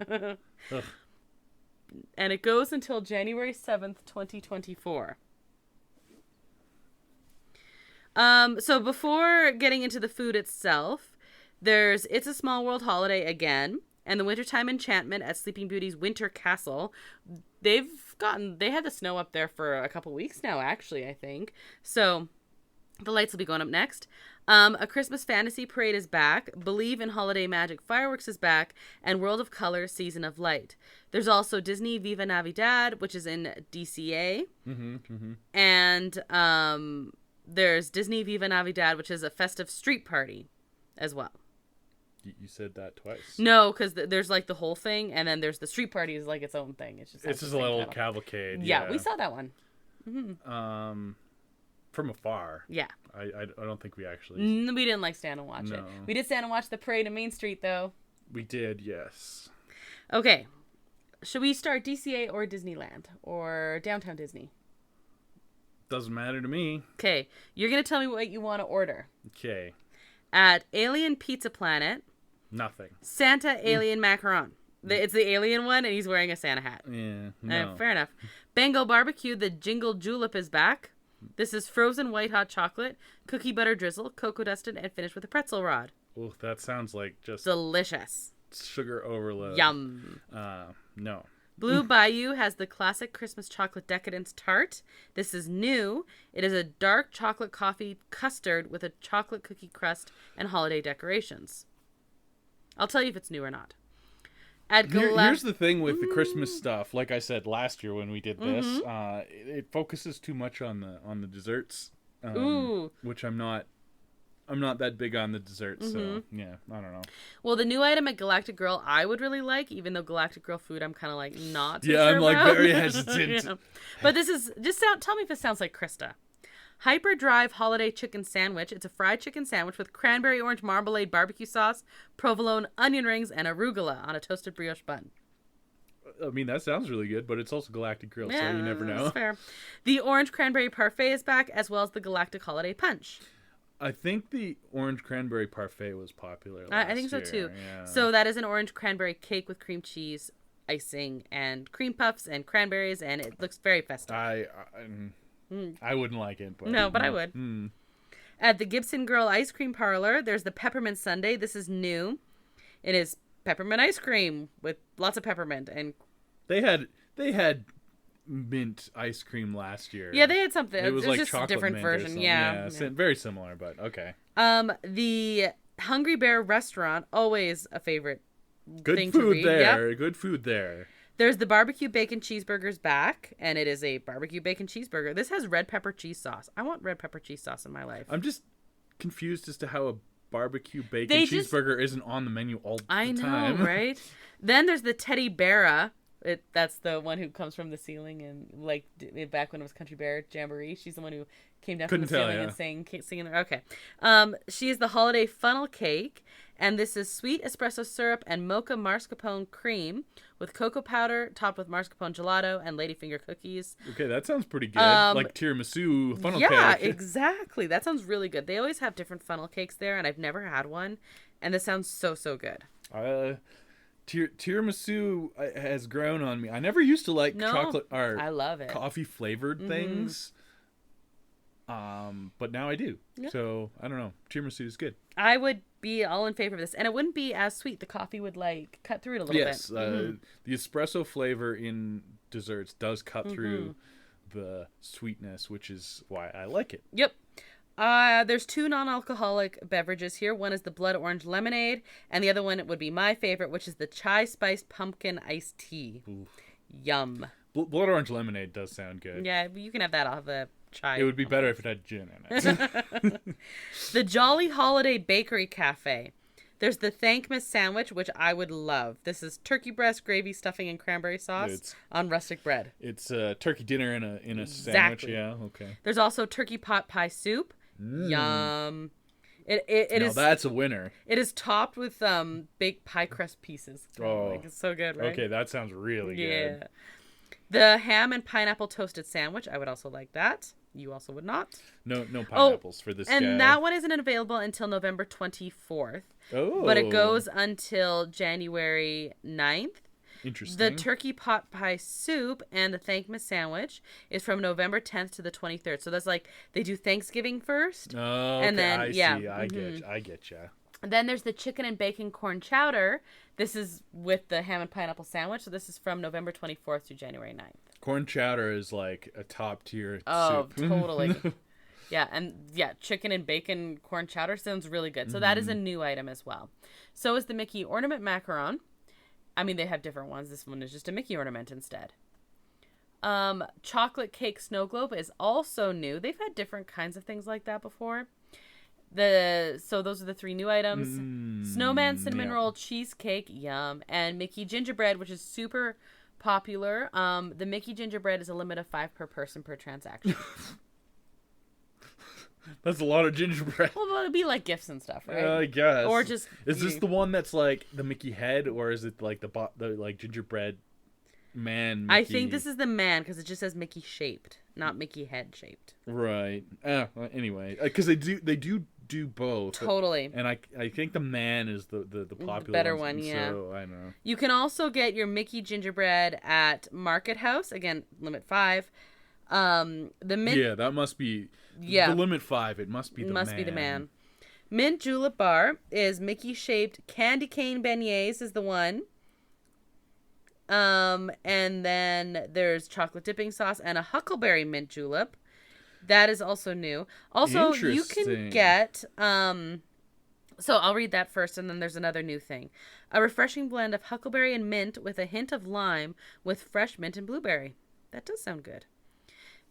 And it goes until January 7th, 2024. So before getting into the food itself, there's It's a Small World holiday again, and the Wintertime Enchantment at Sleeping Beauty's Winter Castle. They had the snow up there for a couple weeks now, actually, I think. So the lights will be going up next. A Christmas Fantasy Parade is back. Believe in Holiday Magic Fireworks is back. And World of Color Season of Light. There's also Disney Viva Navidad, which is in DCA. And there's Disney Viva Navidad, which is a festive street party as well. You said that twice. No, because there's like the whole thing, and then there's the street party is like its own thing. It's just a little cavalcade. Yeah, we saw that one. From afar. Yeah. I don't think we actually. We didn't like stand and watch it. We did stand and watch the parade in Main Street though. We did, yes. Okay, should we start DCA or Disneyland or Downtown Disney? Doesn't matter to me. Okay, you're gonna tell me what you want to order. Okay. At Alien Pizza Planet. Nothing. Santa Alien Macaron. It's the alien one, and he's wearing a Santa hat. Yeah, no. Fair enough. Bengal Barbecue, the Jingle Julep is back. This is frozen white hot chocolate, cookie butter drizzle, cocoa dusted, and finished with a pretzel rod. Oh, that sounds like just... delicious. Sugar overload. Yum. No. Blue Bayou has the classic Christmas chocolate decadence tart. This is new. It is a dark chocolate coffee custard with a chocolate cookie crust and holiday decorations. I'll tell you if it's new or not. Here's the thing with the Christmas stuff. Like I said last year when we did this, it focuses too much on the desserts, which I'm not that big on the desserts. So yeah, I don't know. Well, the new item at Galactic Girl I would really like, even though Galactic Girl food I'm kind of like not. Yeah, sure I'm like about. very hesitant. Yeah. But this is tell me if it sounds like Krysta. Hyperdrive Holiday Chicken Sandwich. It's a fried chicken sandwich with cranberry orange marmalade barbecue sauce, provolone, onion rings, and arugula on a toasted brioche bun. I mean, that sounds really good, but it's also Galactic Grill, so you never know. That's fair. The Orange Cranberry Parfait is back, as well as the Galactic Holiday Punch. I think the Orange Cranberry Parfait was popular last I think so, year. too. Yeah. So that is an orange cranberry cake with cream cheese, icing, and cream puffs and cranberries, and it looks very festive. I wouldn't like it, but no, but I would. At the Gibson Girl Ice Cream Parlor, there's the Peppermint Sundae. This is new. It is peppermint ice cream with lots of peppermint, and they had mint ice cream last year. Yeah, they had something. It was like just chocolate a different mint version. Yeah. Very similar, but okay. The Hungry Bear Restaurant, always a favorite. Good thing food to read. there. Yep. Good food there. There's the barbecue bacon cheeseburgers back, and it is a barbecue bacon cheeseburger. This has red pepper cheese sauce. I want red pepper cheese sauce in my life. I'm just confused as to how a barbecue bacon cheeseburger isn't on the menu all the time. I know, right? Then there's the Teddy Beara. That's the one who comes from the ceiling and like back when it was Country Bear Jamboree. She's the one who came down from the ceiling and singing. Okay. She is the holiday funnel cake, and this is sweet espresso syrup and mocha mascarpone cream with cocoa powder topped with mascarpone gelato and ladyfinger cookies. Okay, that sounds pretty good. Like tiramisu funnel cake. Yeah, exactly. That sounds really good. They always have different funnel cakes there, and I've never had one, and this sounds so good. Tiramisu has grown on me. I never used to like chocolate or I love it. Coffee flavored things. But now I do. Yeah. So I don't know. Tiramisu is good. I would be all in favor of this, and it wouldn't be as sweet. The coffee would like cut through it a little bit. Yes, the espresso flavor in desserts does cut through the sweetness, which is why I like it. Yep. There's two non-alcoholic beverages here. One is the blood orange lemonade, and the other one would be my favorite, which is the chai spiced pumpkin iced tea. Oof. Yum. Blood orange lemonade does sound good. Yeah, you can have that off the chai. It would be better if it had gin in it. The Jolly Holiday Bakery Cafe. There's the Thankmas sandwich, which I would love. This is turkey breast, gravy, stuffing, and cranberry sauce on rustic bread. It's a turkey dinner in a sandwich. Exactly. Yeah, okay. There's also turkey pot pie soup. Yum. It that's a winner. It is topped with baked pie crust pieces. Oh, it's so good, right? Okay, that sounds really good. Yeah. The ham and pineapple toasted sandwich. I would also like that. You also would not. No pineapples for this guy. And that one isn't available until November 24th. Oh. But it goes until January 9th. Interesting. The turkey pot pie soup and the Thankmas sandwich is from November 10th to the 23rd. So that's like they do Thanksgiving first. Oh, okay. And then, I yeah. see. I get you. And then there's the chicken and bacon corn chowder. This is with the ham and pineapple sandwich. So this is from November 24th to January 9th. Corn chowder is like a top tier soup. Oh, totally. Yeah, and chicken and bacon corn chowder sounds really good. So that is a new item as well. So is the Mickey ornament macaron. I mean, they have different ones. This one is just a Mickey ornament instead. Chocolate cake snow globe is also new. They've had different kinds of things like that before. So those are the 3 new items. Snowman cinnamon roll cheesecake, yum, and Mickey gingerbread, which is super popular. The Mickey gingerbread is a limit of 5 per person per transaction. That's a lot of gingerbread. Well, it'd be like gifts and stuff, right? I guess. Or just is this the one that's like the Mickey head, or is it like the like gingerbread man? Mickey? I think this is the man because it just says Mickey shaped, not Mickey head shaped. Right. Anyway, because they do both. Totally. And I think the man is the popular the better one. Yeah. So I know. You can also get your Mickey gingerbread at Market House. Again, limit 5. That must be. Yeah. The limit 5. It must be the man. Must be the man. Mint Julep Bar is Mickey shaped candy cane beignets is the one. And then there's chocolate dipping sauce and a huckleberry mint julep. That is also new. Also, you can get so I'll read that first, and then there's another new thing. A refreshing blend of huckleberry and mint with a hint of lime with fresh mint and blueberry. That does sound good.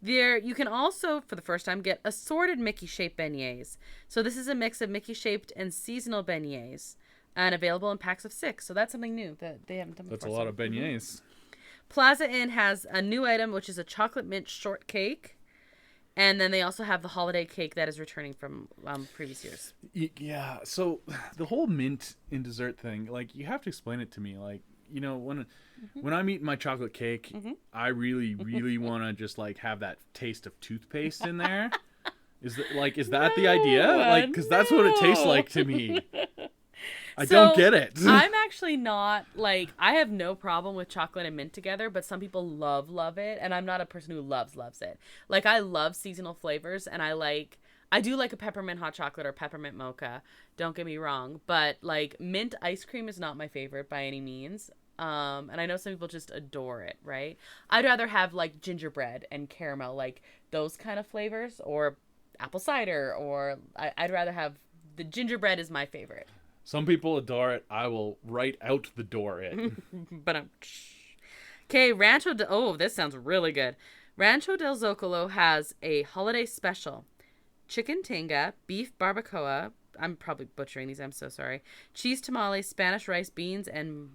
You can also, for the first time, get assorted Mickey-shaped beignets. So this is a mix of Mickey-shaped and seasonal beignets, and available in packs of 6. So that's something new that they haven't done before. That's a lot of beignets. Plaza Inn has a new item, which is a chocolate mint shortcake. And then they also have the holiday cake that is returning from previous years. Yeah, so the whole mint in dessert thing, like, you have to explain it to me. Like, you know, when I'm eating my chocolate cake, I really, really want to just, like, have that taste of toothpaste in there. Is that the idea? Like, because that's what it tastes like to me. I don't get it. I'm actually not, like, I have no problem with chocolate and mint together, but some people love it, and I'm not a person who loves it. Like, I love seasonal flavors, and I do like a peppermint hot chocolate or peppermint mocha, don't get me wrong, but, like, mint ice cream is not my favorite by any means, and I know some people just adore it, right? I'd rather have, like, gingerbread and caramel, like, those kind of flavors, or apple cider, or I'd rather have, the gingerbread is my favorite. Some people adore it. I will right out the door it. But okay, this sounds really good. Rancho del Zocalo has a holiday special. Chicken tinga, beef barbacoa. I'm probably butchering these. I'm so sorry. Cheese tamales, Spanish rice, beans, and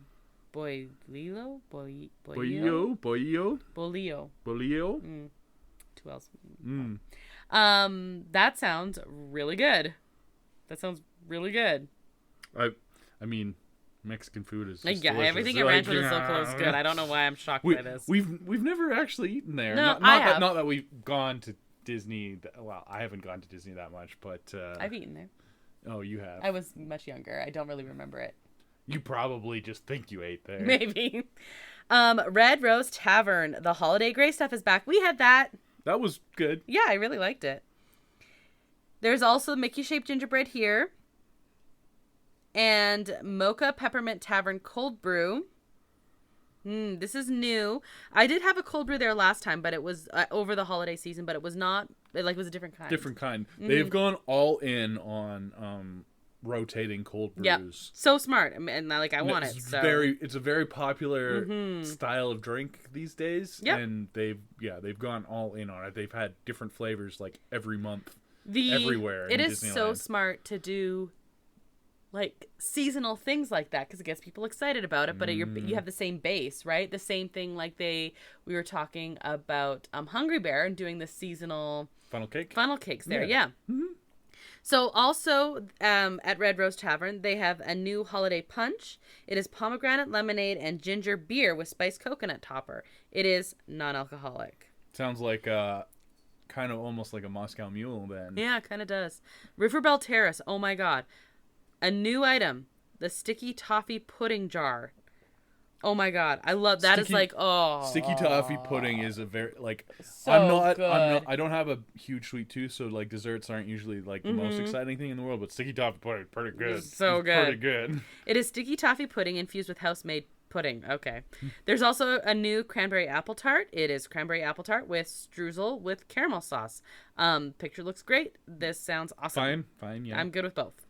bolillo. Two else. That sounds really good. I mean, Mexican food is just delicious. Everything at Rancho del Zocalo is good. I don't know why I'm shocked by this. We've never actually eaten there. No, not that we've gone to Disney. Well, I haven't gone to Disney that much, but I've eaten there. Oh, you have. I was much younger. I don't really remember it. You probably just think you ate there. Maybe. Red Rose Tavern. The holiday gray stuff is back. We had that. That was good. Yeah, I really liked it. There's also Mickey-shaped gingerbread here. And Mocha Peppermint Tavern Cold Brew. This is new. I did have a cold brew there last time, but it was over the holiday season, but it was not, it was a different kind. They've gone all in on rotating cold Yep. brews. So smart. And like, I want it. So. It's a very popular style of drink these days. Yep. And they've gone all in on it. They've had different flavors like every month, everywhere. It in is Disneyland. so smart to do like seasonal things like that because it gets people excited about it, but you have the same base, right? The same thing like we were talking about Hungry Bear and doing the seasonal funnel cakes there. Yeah. Mm-hmm. So also at Red Rose Tavern, they have a new holiday punch. It is pomegranate lemonade and ginger beer with spiced coconut topper. It is non-alcoholic. Sounds like kind of almost like a Moscow Mule then. Yeah, kind of does. Riverbell Terrace. Oh my God. A new item, the sticky toffee pudding jar. Oh my God, I love that. Sticky toffee pudding is a very so good. I don't have a huge sweet tooth, so like desserts aren't usually like the most exciting thing in the world. But sticky toffee pudding, pretty good. So good, pretty good. It is sticky toffee pudding infused with house-made pudding. Okay, there's also a new cranberry apple tart. It is cranberry apple tart with streusel with caramel sauce. Picture looks great. This sounds awesome. Fine, yeah. I'm good with both.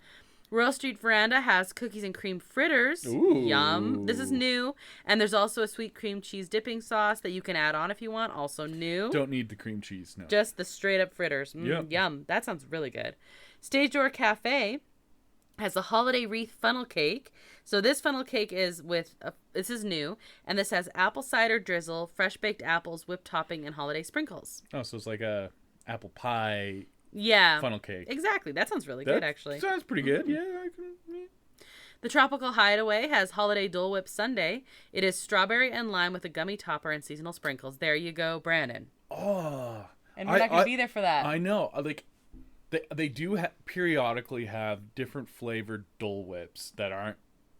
Royal Street Veranda has cookies and cream fritters. Ooh. Yum. This is new. And there's also a sweet cream cheese dipping sauce that you can add on if you want. Also new. Don't need the cream cheese, no. Just the straight up fritters. Yep. Yum. That sounds really good. Stage Door Cafe has a holiday wreath funnel cake. So this funnel cake is this is new. And this has apple cider drizzle, fresh baked apples, whipped topping, and holiday sprinkles. Oh, so it's like a apple pie. Yeah. Funnel cake. Exactly. That sounds really good, actually. Sounds pretty good. Yeah, The Tropical Hideaway has Holiday Dole Whip Sundae. It is strawberry and lime with a gummy topper and seasonal sprinkles. There you go, Brandon. Oh. And we're not going to be there for that. I know. Like, they do periodically have different flavored Dole Whips that aren't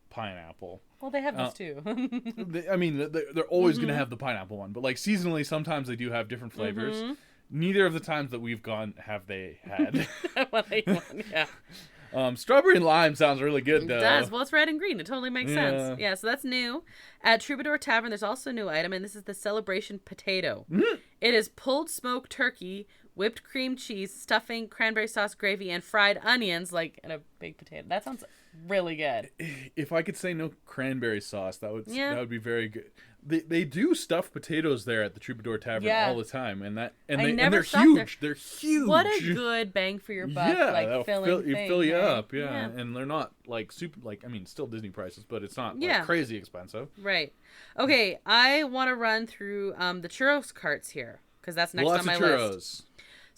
pineapple. Well, they have this too. They're always going to have the pineapple one. But, like, seasonally, sometimes they do have different flavors. Neither of the times that we've gone have they had. Yeah. Strawberry and lime sounds really good, though. It does. Well, it's red and green. It totally makes sense. Yeah, so that's new. At Troubadour Tavern, there's also a new item, and this is the Celebration Potato. It is pulled smoked turkey, whipped cream cheese, stuffing, cranberry sauce, gravy, and fried onions, like in a big potato. That sounds really good. If I could say no cranberry sauce, that would be very good. They do stuffed potatoes there at the Troubadour Tavern all the time, and they're huge. They're huge. What a good bang for your buck! Yeah, like fill you up. Yeah, and they're not like super. Like still Disney prices, but it's not like crazy expensive. Right. Okay, I want to run through the churros carts here because that's next on my list.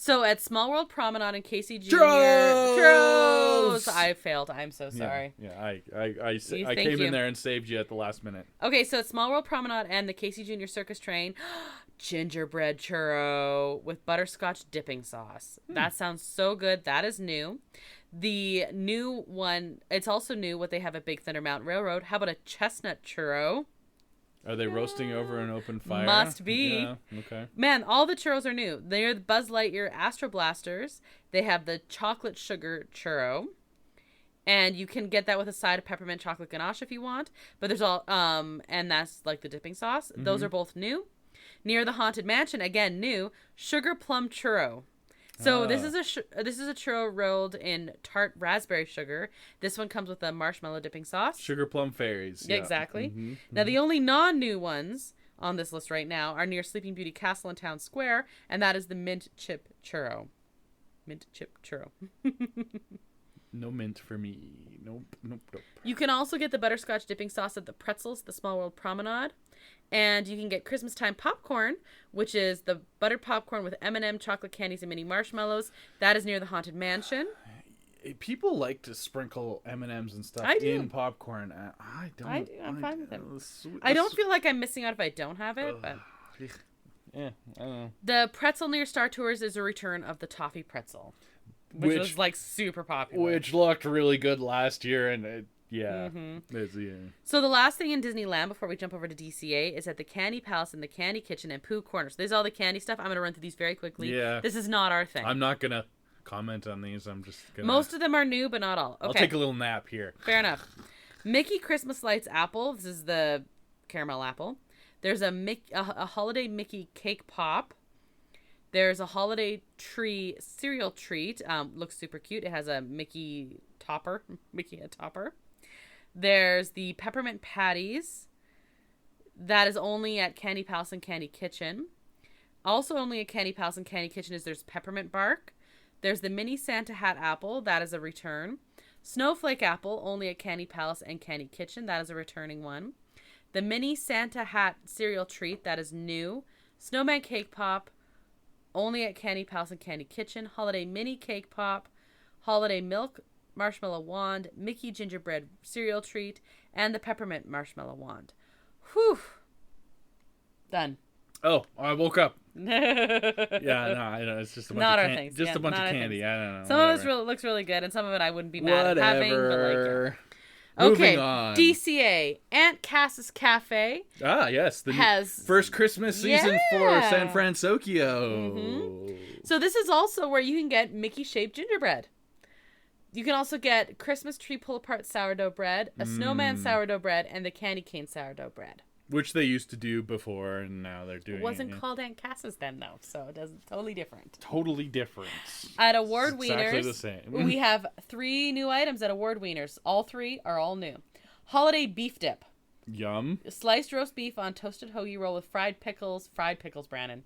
So at Small World Promenade and Casey Jr. Churros! I failed. I'm so sorry. Yeah, I came in there and saved you at the last minute. Okay, so at Small World Promenade and the Casey Jr. Circus Train, gingerbread churro with butterscotch dipping sauce. That sounds so good. That is new. The new one, it's also new what they have at Big Thunder Mountain Railroad. How about a chestnut churro? Are they roasting over an open fire? Must be. Yeah, okay. Man, all the churros are new. They're the Buzz Lightyear Astro Blasters. They have the chocolate sugar churro. And you can get that with a side of peppermint chocolate ganache if you want. But there's all, and that's like the dipping sauce. Those are both new. Near the Haunted Mansion, again, new, sugar plum churro. So this is a churro rolled in tart raspberry sugar. This one comes with a marshmallow dipping sauce. Sugar plum fairies. Yeah. Exactly. Now the only non-new ones on this list right now are near Sleeping Beauty Castle in Town Square, and that is the mint chip churro. Mint chip churro. No mint for me. Nope. You can also get the butterscotch dipping sauce at the Pretzels, the Small World Promenade. And you can get Christmas time popcorn, which is the buttered popcorn with M&M chocolate candies and mini marshmallows. That is near the Haunted Mansion. People like to sprinkle M&Ms and stuff in popcorn. I don't. I do. I'm fine with it. I don't feel like I'm missing out if I don't have it. But yeah, I don't know. The pretzel near Star Tours is a return of the toffee pretzel, which was like super popular. Which looked really good last year, and So the last thing in Disneyland before we jump over to DCA is at the Candy Palace and the Candy Kitchen and Pooh Corner. So there's all the candy stuff. I'm going to run through these very quickly. Yeah. This is not our thing. I'm not going to comment on these. I'm just going to... Most of them are new, but not all. Okay. I'll take a little nap here. Fair enough. Mickey Christmas Lights apple. This is the caramel apple. There's a holiday Mickey cake pop. There's a holiday tree cereal treat. Looks super cute. It has a Mickey topper, Mickey head topper. There's the peppermint patties. That is only at Candy Palace and Candy Kitchen. Also only at Candy Palace and Candy Kitchen is there's peppermint bark. There's the mini Santa hat apple. That is a return. Snowflake apple, only at Candy Palace and Candy Kitchen. That is a returning one. The mini Santa hat cereal treat. That is new. Snowman cake pop, only at Candy Palace and Candy Kitchen. Holiday mini cake pop. Holiday milk marshmallow wand. Mickey gingerbread cereal treat. And the peppermint marshmallow wand. Whew. Done. Oh, I woke up. Yeah, no, I know. It's just a bunch not of our things. Just Yeah, a bunch not of our candy. things. I don't know. Some of it looks really good, and some of it I wouldn't be mad at having. But Whatever. Okay, Moving on. DCA, Aunt Cass's Cafe. Ah, yes. The has first Christmas season for San Francisco. Mm-hmm. So this is also where you can get Mickey-shaped gingerbread. You can also get Christmas tree pull-apart sourdough bread, a snowman sourdough bread, and the candy cane sourdough bread. Which they used to do before, and now they're doing It wasn't it. called Aunt Cass's then, though, so it does totally different. Totally different. At Award It's Wieners, exactly the same. we have 3 new items at Award Wieners. All 3 are all new. Holiday beef dip. Yum. Sliced roast beef on toasted hoagie roll with fried pickles, Brandon.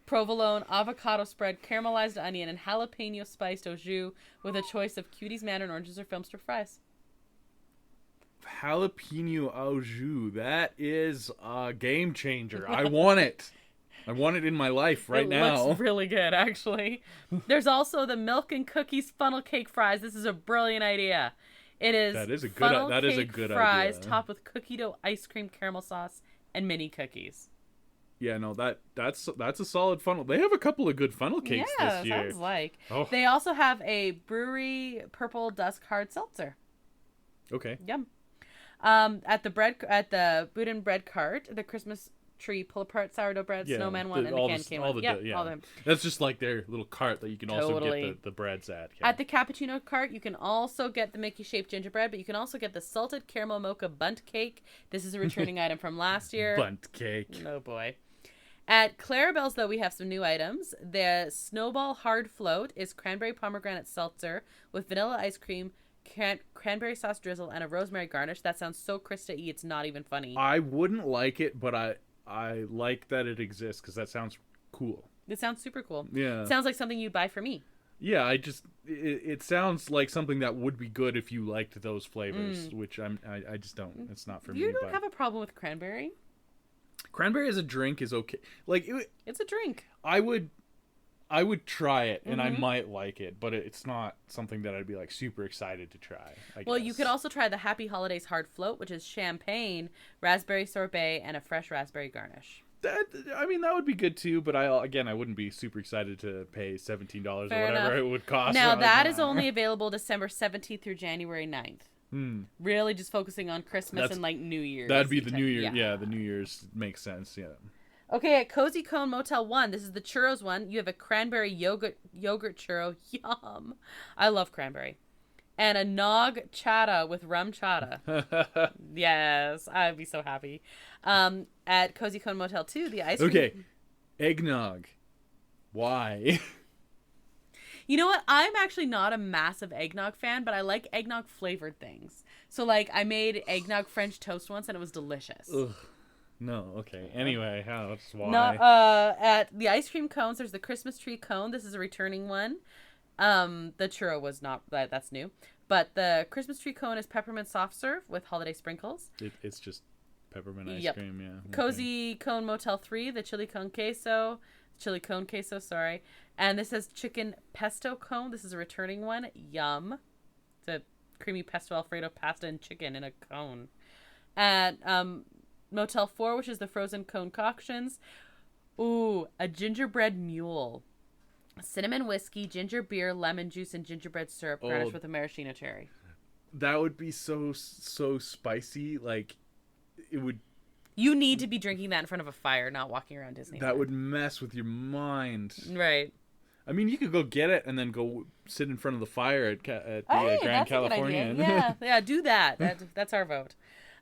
Provolone, avocado spread, caramelized onion, and jalapeno spiced au jus with a choice of cuties, mandarin oranges, or filmster fries. Jalapeno au jus. That is a game changer. I want it. I want it in my life right now. It looks really good, actually. There's also the milk and cookies funnel cake fries. This is a brilliant idea. It is That is a good funnel cake fries idea. topped with cookie dough ice cream caramel sauce and mini cookies. Yeah, no, that's a solid funnel. They have a couple of good funnel cakes this year. Sounds like. Oh. They also have a brewery purple dusk hard seltzer. Okay. Yum. At the Boudin bread cart, the Christmas tree pull apart sourdough bread, snowman one, and the candy cane one. All them. That's just like their little cart that you can also Totally. get the breads at. Yeah. At the cappuccino cart, you can also get the Mickey shaped gingerbread, but you can also get the salted caramel mocha bundt cake. This is a returning item from last year. Bundt cake. Oh boy. At Clarabelle's, though, we have some new items. The Snowball Hard Float is cranberry pomegranate seltzer with vanilla ice cream, cranberry sauce drizzle, and a rosemary garnish. That sounds so Krysta-y, it's not even funny. I wouldn't like it, but I like that it exists because that sounds cool. It sounds super cool. Yeah. It sounds like something you'd buy for me. Yeah, it sounds like something that would be good if you liked those flavors, which I just don't. It's not for me. You don't have a problem with cranberry? Cranberry as a drink is okay. Like it's a drink. I would try it and I might like it, but it's not something that I'd be like super excited to try. Well, you could also try the Happy Holidays Hard Float, which is champagne, raspberry sorbet, and a fresh raspberry garnish. That would be good too, but I wouldn't be super excited to pay $17 or whatever it would cost. Now that is only available December 17th through January 9th. Really just focusing on Christmas and like New Year's. That'd be the New Year. Yeah, the New Year's makes sense. Yeah. Okay, at Cozy Cone Motel 1, this is the churros one. You have a cranberry yogurt churro. Yum. I love cranberry. And a nog chata with rum chata. Yes, I'd be so happy. At Cozy Cone Motel 2, the ice cream. Okay, eggnog. Why? You know what? I'm actually not a massive eggnog fan, but I like eggnog flavored things. So, like, I made eggnog French toast once, and it was delicious. Ugh. No, okay. Anyway, that's why. No, at the ice cream cones, there's the Christmas tree cone. This is a returning one. The churro was not, that's new. But the Christmas tree cone is peppermint soft serve with holiday sprinkles. It's just peppermint ice cream, yeah. Okay. Cozy Cone Motel 3, the chili cone queso, sorry. And this is chicken pesto cone. This is a returning one. Yum. It's a creamy pesto Alfredo pasta and chicken in a cone. At Motel 4, which is the frozen cone concoctions. Ooh, a gingerbread mule. Cinnamon whiskey, ginger beer, lemon juice, and gingerbread syrup garnished with a maraschino cherry. That would be so spicy. Like, it would... You need to be drinking that in front of a fire, not walking around Disneyland. That would mess with your mind. Right. I mean, you could go get it and then go sit in front of the fire at the Grand Californian. Yeah, do that. That's our vote.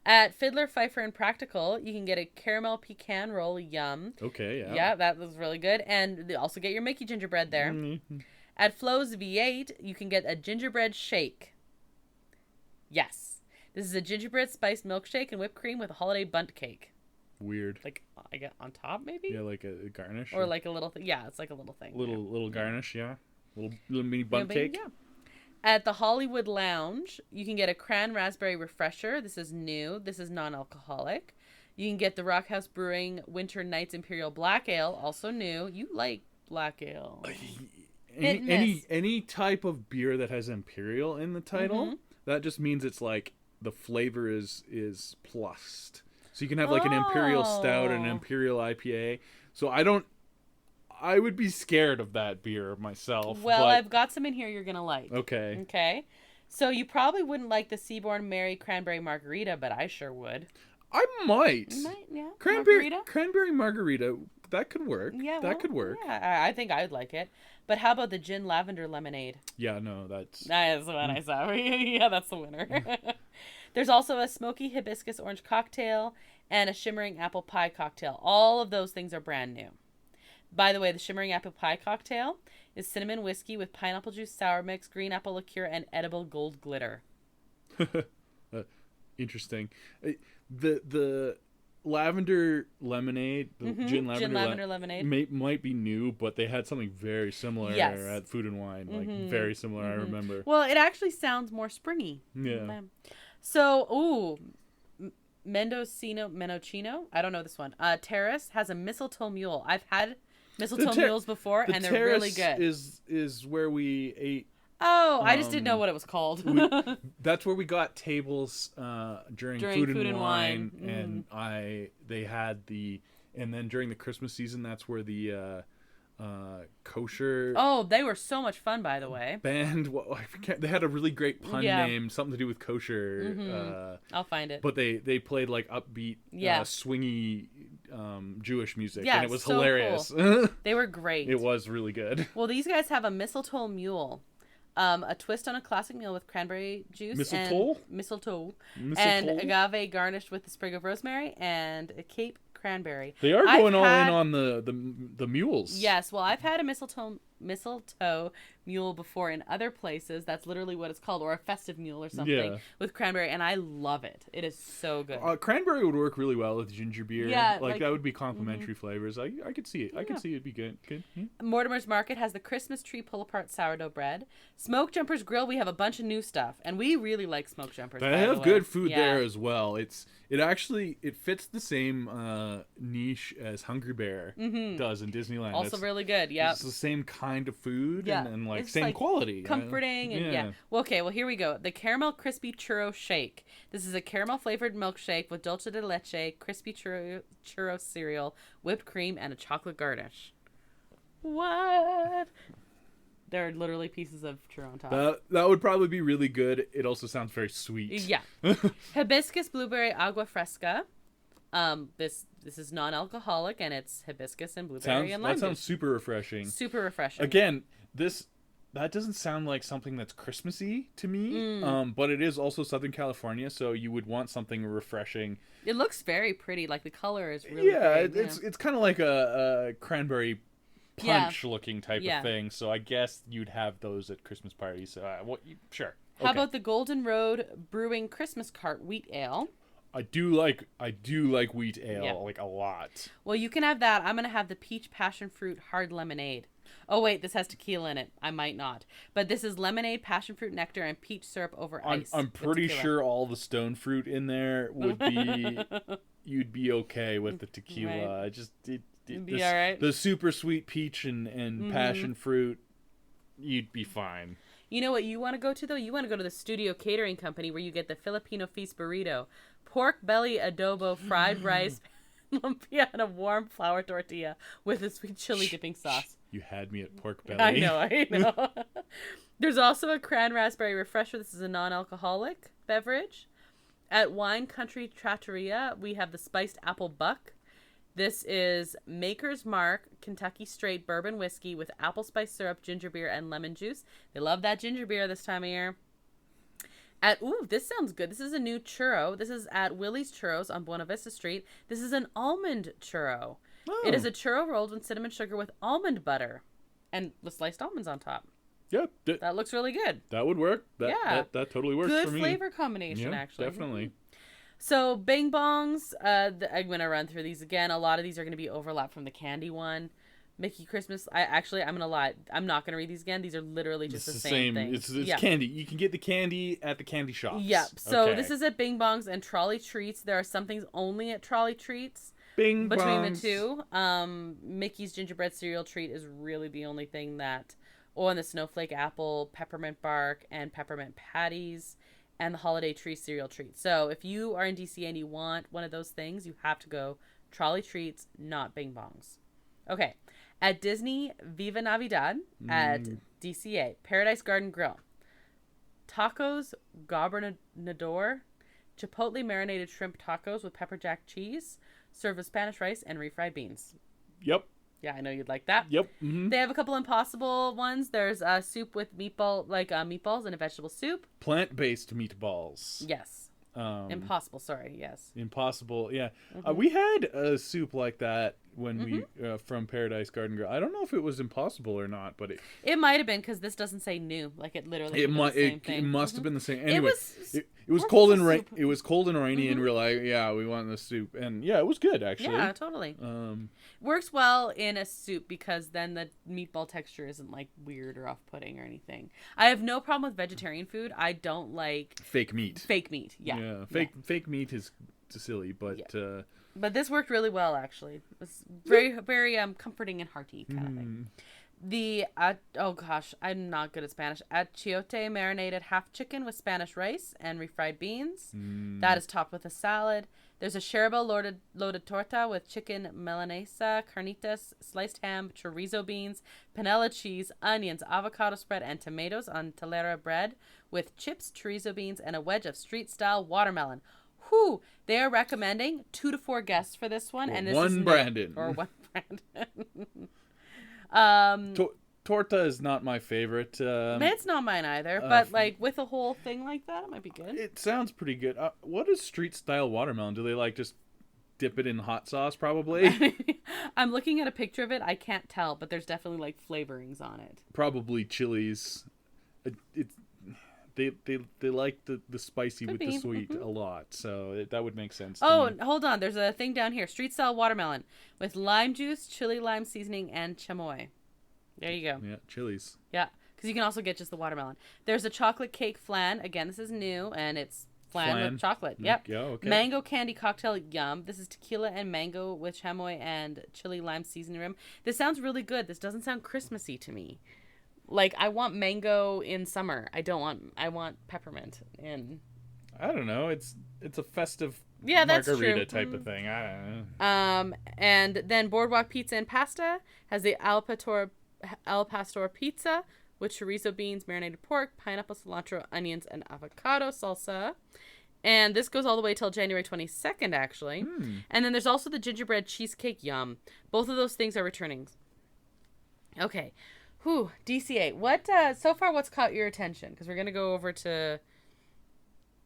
At Fiddler, Pfeiffer, and Practical, you can get a caramel pecan roll. Yum. Okay, yeah. Yeah, that was really good. And also get your Mickey gingerbread there. Mm-hmm. At Flo's V8, you can get a gingerbread shake. Yes. This is a gingerbread spiced milkshake and whipped cream with a holiday bundt cake. Weird. Like, I get on top, maybe? Yeah, like a garnish. Or like a little thing. Yeah, it's like a little thing. Little garnish, yeah. Little mini bundt cake. Yeah. At the Hollywood Lounge, you can get a cran raspberry refresher. This is new. This is non-alcoholic. You can get the Rockhouse Brewing Winter Nights Imperial Black Ale, also new. You like black ale. Any type of beer that has Imperial in the title, that just means it's like the flavor is plussed. So you can have like an Imperial Stout and an Imperial IPA. So I would be scared of that beer myself. Well, but... I've got some in here you're going to like. Okay. Okay. So you probably wouldn't like the Seaborn Mary Cranberry Margarita, but I sure would. I might. You might, yeah. Cranberry margarita, that could work. Yeah, that could work. Yeah, I think I'd like it. But how about the gin lavender lemonade? Yeah, no, that's what I saw. Yeah, that's the winner. There's also a smoky hibiscus orange cocktail and a shimmering apple pie cocktail. All of those things are brand new. By the way, the shimmering apple pie cocktail is cinnamon whiskey with pineapple juice, sour mix, green apple liqueur, and edible gold glitter. Interesting. The lavender lemonade, the gin lavender lemonade might be new, but they had something very similar at Food and Wine. Like very similar, I remember. Well, it actually sounds more springy. Yeah. So, Mendocino, I don't know this one. Terrace has a mistletoe mule. I've had mistletoe mules before, and they're really good. Is where we ate. Oh, I just didn't know what it was called. That's where we got tables during Food and Wine, and they had and then during the Christmas season, that's where the kosher. Oh, they were so much fun, by the way. Band, they had a really great pun name, something to do with kosher. I'll find it. But they played like upbeat, swingy Jewish music, and it was so hilarious. Cool. They were great. It was really good. Well, these guys have a mistletoe mule. A twist on a classic meal with cranberry juice mistletoe and agave garnished with a sprig of rosemary and a Cape cranberry. They are going all in on the mules. Yes, well, I've had a mistletoe mule before in other places. That's literally what it's called, or a festive mule or something with cranberry, and I love it. It is so good. Cranberry would work really well with ginger beer. Yeah, like that would be complementary flavors. I could see it. I could see it'd be good. Mortimer's Market has the Christmas tree pull apart sourdough bread. Smoke Jumpers Grill, we have a bunch of new stuff, and we really like Smoke Jumpers. They have good food there as well. It fits the same niche as Hungry Bear does in Disneyland. Also really good. Yeah, it's the same kind of food and like same quality, comforting and Well, okay, well here we go. The Caramel Crispy Churro Shake. This is a caramel flavored milkshake with dulce de leche, crispy churro cereal, whipped cream, and a chocolate garnish. What? There are literally pieces of churro on top. That would probably be really good. It also sounds very sweet. Yeah. Hibiscus Blueberry Agua Fresca. This is non-alcoholic, and it's hibiscus and blueberry and lime juice. That sounds super refreshing. Super refreshing. Again, that doesn't sound like something that's Christmassy to me, but it is also Southern California, so you would want something refreshing. It looks very pretty. Like the color is really great. It's kind of like a cranberry punch looking type of thing. So I guess you'd have those at Christmas parties. Sure. How about the Golden Road Brewing Christmas Cart Wheat Ale? I do like wheat ale like a lot. Well, you can have that. I'm gonna have the peach passion fruit hard lemonade. Oh wait, this has tequila in it. I might not, but this is lemonade, passion fruit nectar, and peach syrup over ice. I'm pretty sure all the stone fruit in there would be. You'd be okay with the tequila. Right. It'd be all right. The super sweet peach and passion fruit, you'd be fine. You know what you want to go to though? You want to go to the Studio Catering Company where you get the Filipino Feast burrito. Pork belly adobo, fried rice, lumpia, and a warm flour tortilla with a sweet chili dipping sauce. You had me at pork belly. I know. There's also a cran raspberry refresher. This is a non-alcoholic beverage. At Wine Country Trattoria, we have the spiced apple buck. This is Maker's Mark Kentucky Straight Bourbon Whiskey with apple spice syrup, ginger beer, and lemon juice. They love that ginger beer this time of year. This sounds good. This is a new churro. This is at Willie's Churros on Buena Vista Street. This is an almond churro. Oh. It is a churro rolled in cinnamon sugar with almond butter and with sliced almonds on top. Yeah, That looks really good. that would work. That totally works Good for me. flavor combination, Yeah, actually. definitely. So Bing Bongs, I'm going to run through these again. A lot of these are going to be overlap from the candy one. Mickey Christmas, I'm going to lie. I'm not going to read these again. These are literally just the same thing. It's candy. You can get the candy at the candy shops. Yep. So this is at Bing Bongs and Trolley Treats. There are some things only at Trolley Treats. Bing Between bongs. the two. Mickey's gingerbread cereal treat is really the only thing that... Oh, and the snowflake apple, peppermint bark, and peppermint patties, and the holiday tree cereal treat. So if you are in DC and you want one of those things, you have to go Trolley Treats, not Bing Bongs. Okay. At Disney, Viva Navidad. At DCA, Paradise Garden Grill. Tacos Gobernador. Chipotle marinated shrimp tacos with pepper jack cheese. Served with Spanish rice and refried beans. Yep. Yeah, I know you'd like that. Yep. Mm-hmm. They have a couple impossible ones. There's a soup with meatballs and a vegetable soup. Plant-based meatballs. Yes. Impossible, sorry, yes. Impossible, yeah. We had a soup like that when we from Paradise Garden Grill. I don't know if it was impossible or not, but it might have been, because this doesn't say new. Like, it literally it must have been the same. Anyway, it was cold and rain. It was cold and rainy, and we're like, yeah, we want the soup, and yeah, it was good actually. Yeah, totally. Works well in a soup, because then the meatball texture isn't like weird or off-putting or anything. I have no problem with vegetarian food. I don't like fake meat. Yeah. Fake meat is silly, but but this worked really well actually. It was very very comforting and hearty kind of thing. The oh gosh, I'm not good at Spanish. Achiote marinated half chicken with Spanish rice and refried beans. That is topped with a salad. There's a Cherabo loaded torta with chicken milanesa, carnitas, sliced ham, chorizo beans, panela cheese, onions, avocado spread, and tomatoes on telera bread with chips, chorizo beans, and a wedge of street-style watermelon. Whew! They are recommending 2 to 4 guests for this one. And this one is Brandon. One Brandon. Torta is not my favorite. It's not mine either, but like with a whole thing like that, it might be good. It sounds pretty good. What is street style watermelon? Do they like just dip it in hot sauce? Probably. I'm looking at a picture of it. I can't tell, but there's definitely like flavorings on it. Probably chilies. They like the spicy with the sweet a lot, so that would make sense. Oh, hold on. There's a thing down here. Street style watermelon with lime juice, chili lime seasoning, and chamoy. There you go. Yeah, chilies. Yeah, because you can also get just the watermelon. There's a chocolate cake flan. Again, this is new, and it's flan with chocolate. Yep. Yeah, okay. Mango candy cocktail, yum. This is tequila and mango with chamoy and chili lime seasoning rim. This sounds really good. This doesn't sound Christmassy to me. Like, I want mango in summer. I want peppermint in... I don't know. It's a festive that's margarita true. Type of thing. I don't know. And then Boardwalk Pizza and Pasta has the Al Pastor pizza with chorizo beans, marinated pork, pineapple, cilantro, onions, and avocado salsa. And this goes all the way till January 22nd, actually. And then there's also the gingerbread cheesecake, yum. Both of those things are returning. Okay. Whew, DCA. What so far? What's caught your attention? Because we're gonna go over to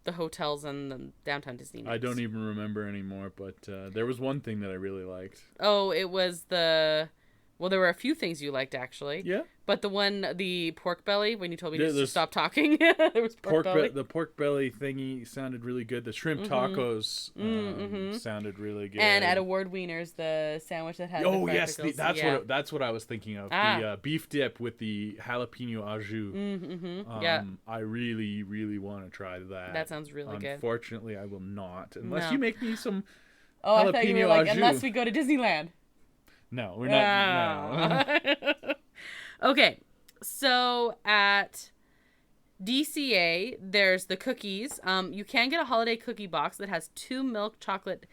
the hotels and the downtown Disney. I don't even remember anymore, but there was one thing that I really liked. Oh, it was well, there were a few things you liked actually. Yeah. But the pork belly, when you told me to stop talking, there was pork belly. The pork belly thingy sounded really good. The shrimp tacos sounded really good. And at Award Wieners, the sandwich that had that's what I was thinking of. The beef dip with the jalapeno au jus. I really, really want to try that. That sounds really good. Unfortunately, I will not. Unless you make me some jalapeno I thought you were like, au jus. unless we go to Disneyland. No, we're not. No. Okay, so at DCA, there's the cookies. You can get a holiday cookie box that has 2 milk chocolate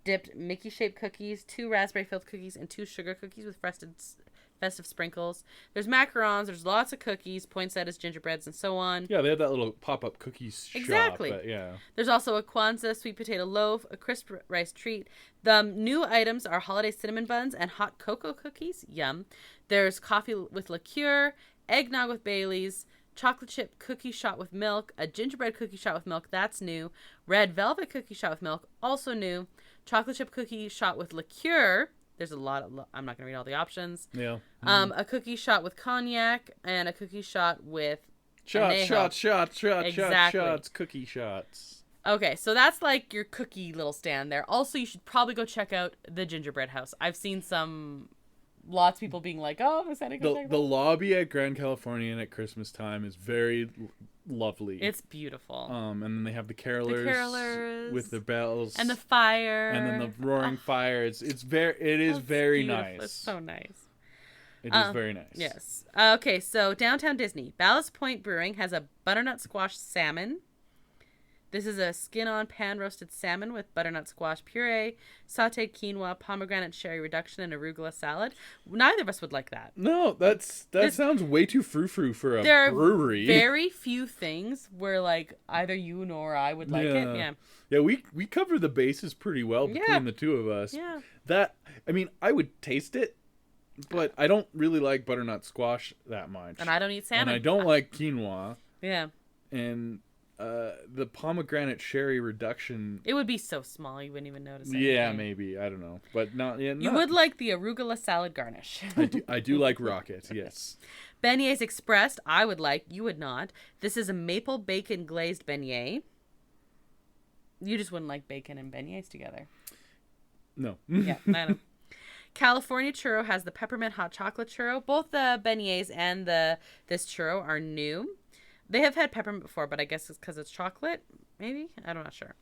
dipped Mickey-shaped cookies, 2 raspberry-filled cookies, and 2 sugar cookies with festive sprinkles. There's macarons. There's lots of cookies, poinsettias, gingerbreads, and so on. Yeah, they have that little pop-up cookies shop. But yeah. There's also a Kwanzaa sweet potato loaf, a crisp rice treat. The new items are holiday cinnamon buns and hot cocoa cookies. Yum. There's coffee with liqueur, eggnog with Baileys, chocolate chip cookie shot with milk, a gingerbread cookie shot with milk. That's new. Red velvet cookie shot with milk. Also new. Chocolate chip cookie shot with liqueur. There's a lot of, I'm not going to read all the options. Yeah. A cookie shot with cognac and a cookie shot with Shots, Exactly. cookie shots. Okay, so that's like your cookie little stand there. Also, you should probably go check out the gingerbread house. I've seen lots of people being like, "Oh, I'm excited to go check it The out." lobby at Grand Californian at Christmas time is very lovely. It's beautiful. And then they have the carolers with the bells and the fire, and then the roaring fire. It is very beautiful. nice. It's so nice. It is very nice. Yes. Okay, so Downtown Disney. Ballast Point Brewing has a butternut squash salmon. This is a skin-on pan-roasted salmon with butternut squash puree, sautéed quinoa, pomegranate cherry reduction, and arugula salad. Neither of us would like that. No, that sounds way too frou-frou for a brewery. There are very few things where, like, either you nor I would like it. Yeah. Yeah, we cover the bases pretty well between the two of us. Yeah. I would taste it, but I don't really like butternut squash that much. And I don't eat salmon. And I don't like quinoa. Yeah. And the pomegranate cherry reduction. It would be so small you wouldn't even notice it. Yeah, maybe. I don't know. But You would like the arugula salad garnish. I do like rocket, yes. Beignets Expressed, I would like. You would not. This is a maple bacon glazed beignet. You just wouldn't like bacon and beignets together. No. Yeah, I know. California Churro has the peppermint hot chocolate churro. Both the beignets and this churro are new. They have had peppermint before, but I guess it's because it's chocolate. Maybe? I'm not sure.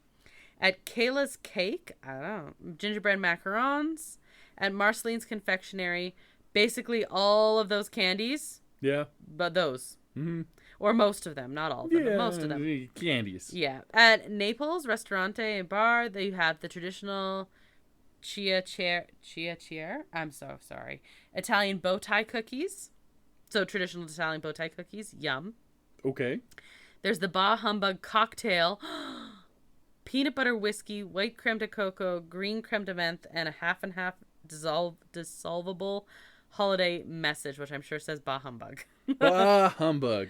At Kayla's Cake, I don't know. Gingerbread macarons. At Marceline's Confectionery, basically all of those candies. Yeah. But those. Mm-hmm. Or most of them. Not all of them, but most of them. Candies. Yeah. At Naples Restaurante and Bar, they have the traditional chia chier. I'm so sorry. Italian bow tie cookies. So traditional Italian bow tie cookies. Yum. Okay. There's the Bah Humbug cocktail. Peanut butter whiskey, white creme de cocoa, green creme de menthe, and a half and half dissolvable holiday message, which I'm sure says Bah Humbug. Bah Humbug.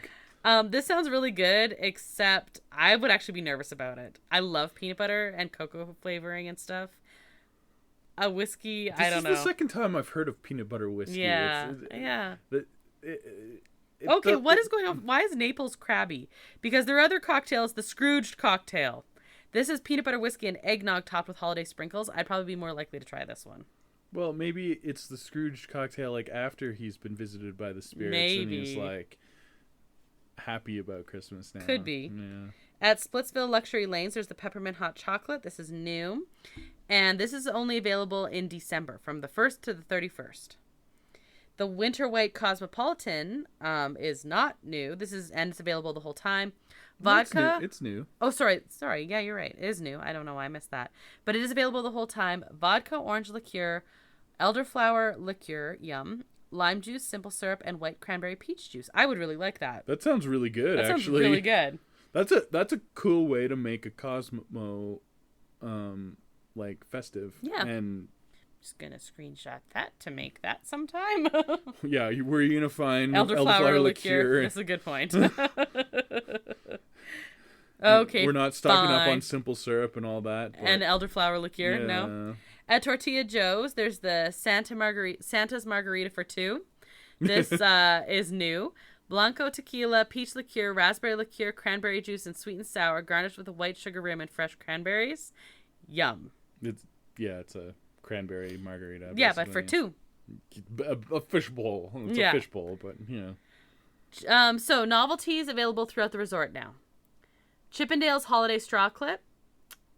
This sounds really good, except I would actually be nervous about it. I love peanut butter and cocoa flavoring and stuff. A whiskey, I don't know. This is the second time I've heard of peanut butter whiskey. Yeah, yeah. Okay, what is going on? Why is Naples crabby? Because there are other cocktails, the Scrooged cocktail. This is peanut butter whiskey and eggnog topped with holiday sprinkles. I'd probably be more likely to try this one. Well, maybe it's the Scrooge cocktail, like, after he's been visited by the spirits. Maybe. And he's, like, happy about Christmas now. Could be. Yeah. At Splitsville Luxury Lanes, there's the peppermint hot chocolate. This is new. And this is only available in December, from the 1st to the 31st. The Winter White Cosmopolitan is not new. And it's available the whole time. Vodka. It's new. Oh, sorry. Yeah, you're right. It is new. I don't know why I missed that. But it is available the whole time. Vodka, orange liqueur, elderflower liqueur, yum, lime juice, simple syrup, and white cranberry peach juice. I would really like that. That sounds really good, That actually. sounds really good. That's a cool way to make a Cosmo, like, festive. Yeah. And just gonna screenshot that to make that sometime. yeah, were you gonna find elderflower liqueur? That's a good point. Okay, we're not stocking up on simple syrup and all that. And elderflower liqueur, yeah. No. At Tortilla Joe's, there's the Santa's Margarita for two. This is new. Blanco tequila, peach liqueur, raspberry liqueur, cranberry juice, and sweet and sour, garnished with a white sugar rim and fresh cranberries. Yum. It's a cranberry margarita. Yeah, but for two. A fishbowl. It's a fishbowl, but, you know. So, novelties available throughout the resort now. Chippendale's Holiday Straw Clip.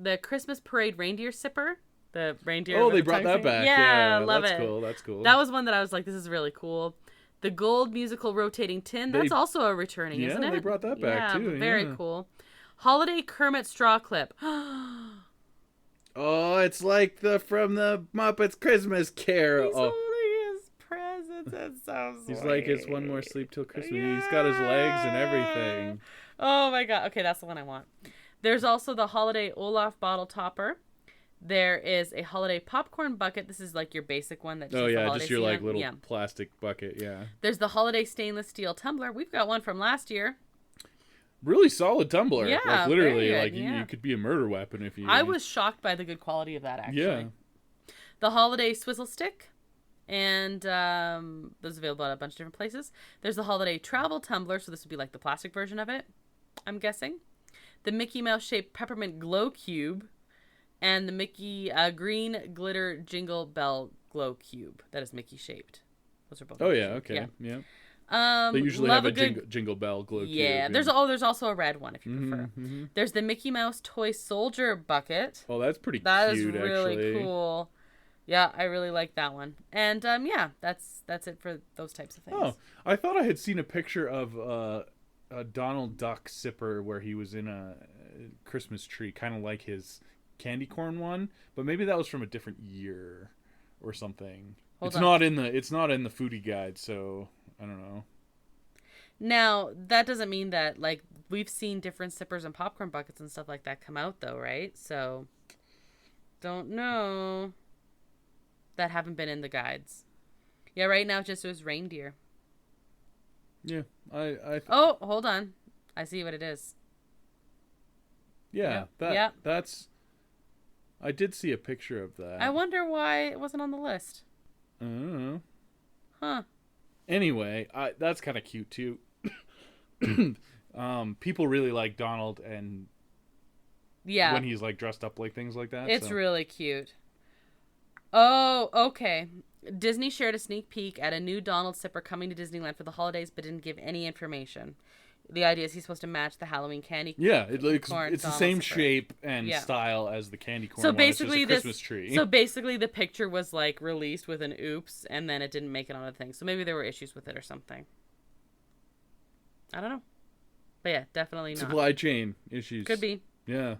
The Christmas Parade Reindeer Sipper. The reindeer. Oh, they brought that back. Yeah, love it. That's cool. That was one that I was like, this is really cool. The Gold Musical Rotating Tin. That's also a returning, isn't it? Yeah, they brought that back, too. Very cool. Holiday Kermit Straw Clip. Oh, it's like from the Muppets Christmas Carol. He's holding his presents. That's so sweet. He's like, it's one more sleep till Christmas. Yeah. He's got his legs and everything. Oh my god. Okay, that's the one I want. There's also the Holiday Olaf Bottle Topper. There is a Holiday Popcorn Bucket. This is like your basic one that just just your like little plastic bucket, yeah. There's the Holiday Stainless Steel Tumbler. We've got one from last year. Really solid tumbler. Yeah, like literally, very good, like you could be a murder weapon if you. I was shocked by the good quality of that, actually. Yeah. The Holiday Swizzle Stick, and those are available at a bunch of different places. There's the Holiday Travel Tumbler, so this would be like the plastic version of it, I'm guessing. The Mickey Mouse shaped Peppermint Glow Cube, and the Mickey Green Glitter Jingle Bell Glow Cube. That is Mickey shaped. Those are both. Oh yeah, okay, yeah. They usually have a jingle bell glow cube. Yeah, there's also a red one if you prefer. Mm-hmm. There's the Mickey Mouse Toy Soldier Bucket. Oh, that's pretty cute, that is really cool. Yeah, I really like that one. And yeah, that's it for those types of things. Oh, I thought I had seen a picture of a Donald Duck sipper where he was in a Christmas tree, kind of like his candy corn one, but maybe that was from a different year or something. It's not in the foodie guide, so I don't know. Now, that doesn't mean that, like, we've seen different sippers and popcorn buckets and stuff like that come out, though, right? So, don't know. That haven't been in the guides. Yeah, right now it just was reindeer. Yeah, Oh, hold on. I see what it is. Yeah, that's... I did see a picture of that. I wonder why it wasn't on the list. I don't know. Huh. Anyway, that's kind of cute too. People really like Donald, and when he's like dressed up like things like that. It's really cute. Oh, okay. Disney shared a sneak peek at a new Donald sipper coming to Disneyland for the holidays, but didn't give any information. The idea is he's supposed to match the Halloween candy. Yeah, it's the same shape and style as the candy corn. So basically, it's just a Christmas tree. So basically, the picture was like released with an oops, and then it didn't make it on the thing. So maybe there were issues with it or something. I don't know, but yeah, definitely not. Supply chain issues. Could be. Yeah.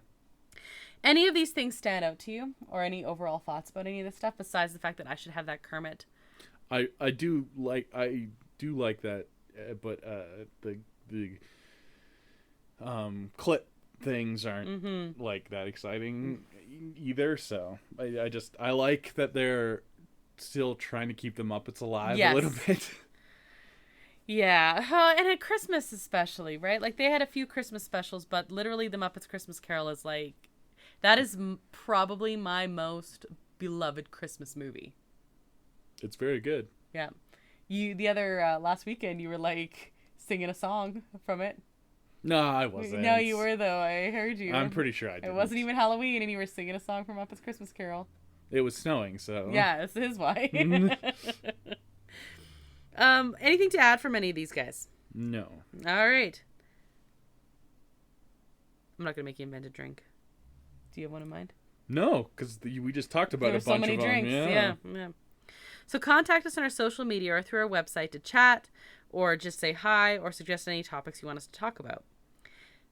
Any of these things stand out to you, or any overall thoughts about any of this stuff besides the fact that I should have that Kermit? I do like that, but the clip things aren't like that exciting either. So I like that they're still trying to keep the Muppets alive a little bit. Yeah, and at Christmas especially, right? Like they had a few Christmas specials, but literally the Muppets Christmas Carol is like, that is probably my most beloved Christmas movie. It's very good. Yeah. The other last weekend you were like singing a song from it. No, I wasn't. No, you were though. I heard you. I'm pretty sure I did. It wasn't even Halloween, and you were singing a song from Muppets Christmas Carol. It was snowing, so. Yeah, this is why. Anything to add from any of these guys? No. All right. I'm not gonna make you invent a drink. Do you have one in mind? No, because we just talked about a bunch so many of drinks. them. Yeah. So contact us on our social media or through our website to chat, or just say hi, or suggest any topics you want us to talk about.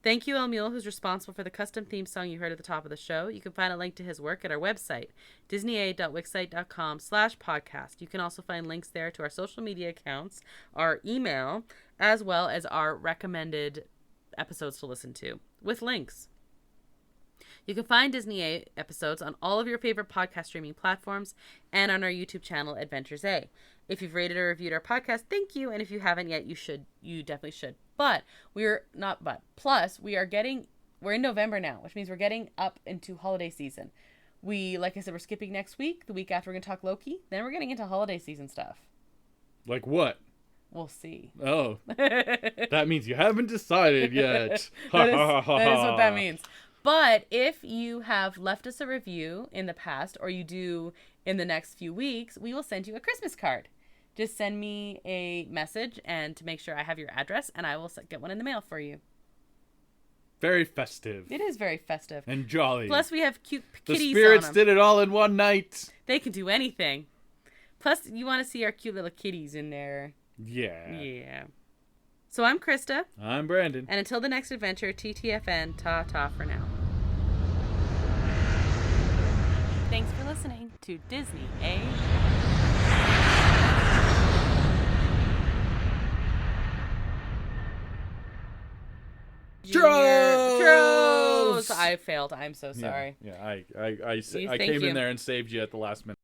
Thank you, El Mule, who's responsible for the custom theme song you heard at the top of the show. You can find a link to his work at our website, disneya.wixsite.com/podcast. You can also find links there to our social media accounts, our email, as well as our recommended episodes to listen to, with links. You can find Disney A episodes on all of your favorite podcast streaming platforms and on our YouTube channel, Adventures A. If you've rated or reviewed our podcast, thank you. And if you haven't yet, you definitely should. Plus, we're in November now, which means we're getting up into holiday season. Like I said, we're skipping next week. The week after, we're going to talk Loki. Then we're getting into holiday season stuff. Like what? We'll see. Oh. That means you haven't decided yet. That is what that means. But if you have left us a review in the past, or you do in the next few weeks, we will send you a Christmas card. Just send me a message and to make sure I have your address, and I will get one in the mail for you. Very festive. It is very festive. And jolly. Plus, we have cute kitties The spirits on them. did it all in one night. They can do anything. Plus, you want to see our cute little kitties in there. Yeah. Yeah. So I'm Krysta. I'm Brandon. And until the next adventure, TTFN, ta-ta for now. Thanks for listening to Disney A. Tros! I failed. I'm so sorry. Yeah, I came in there and saved you at the last minute.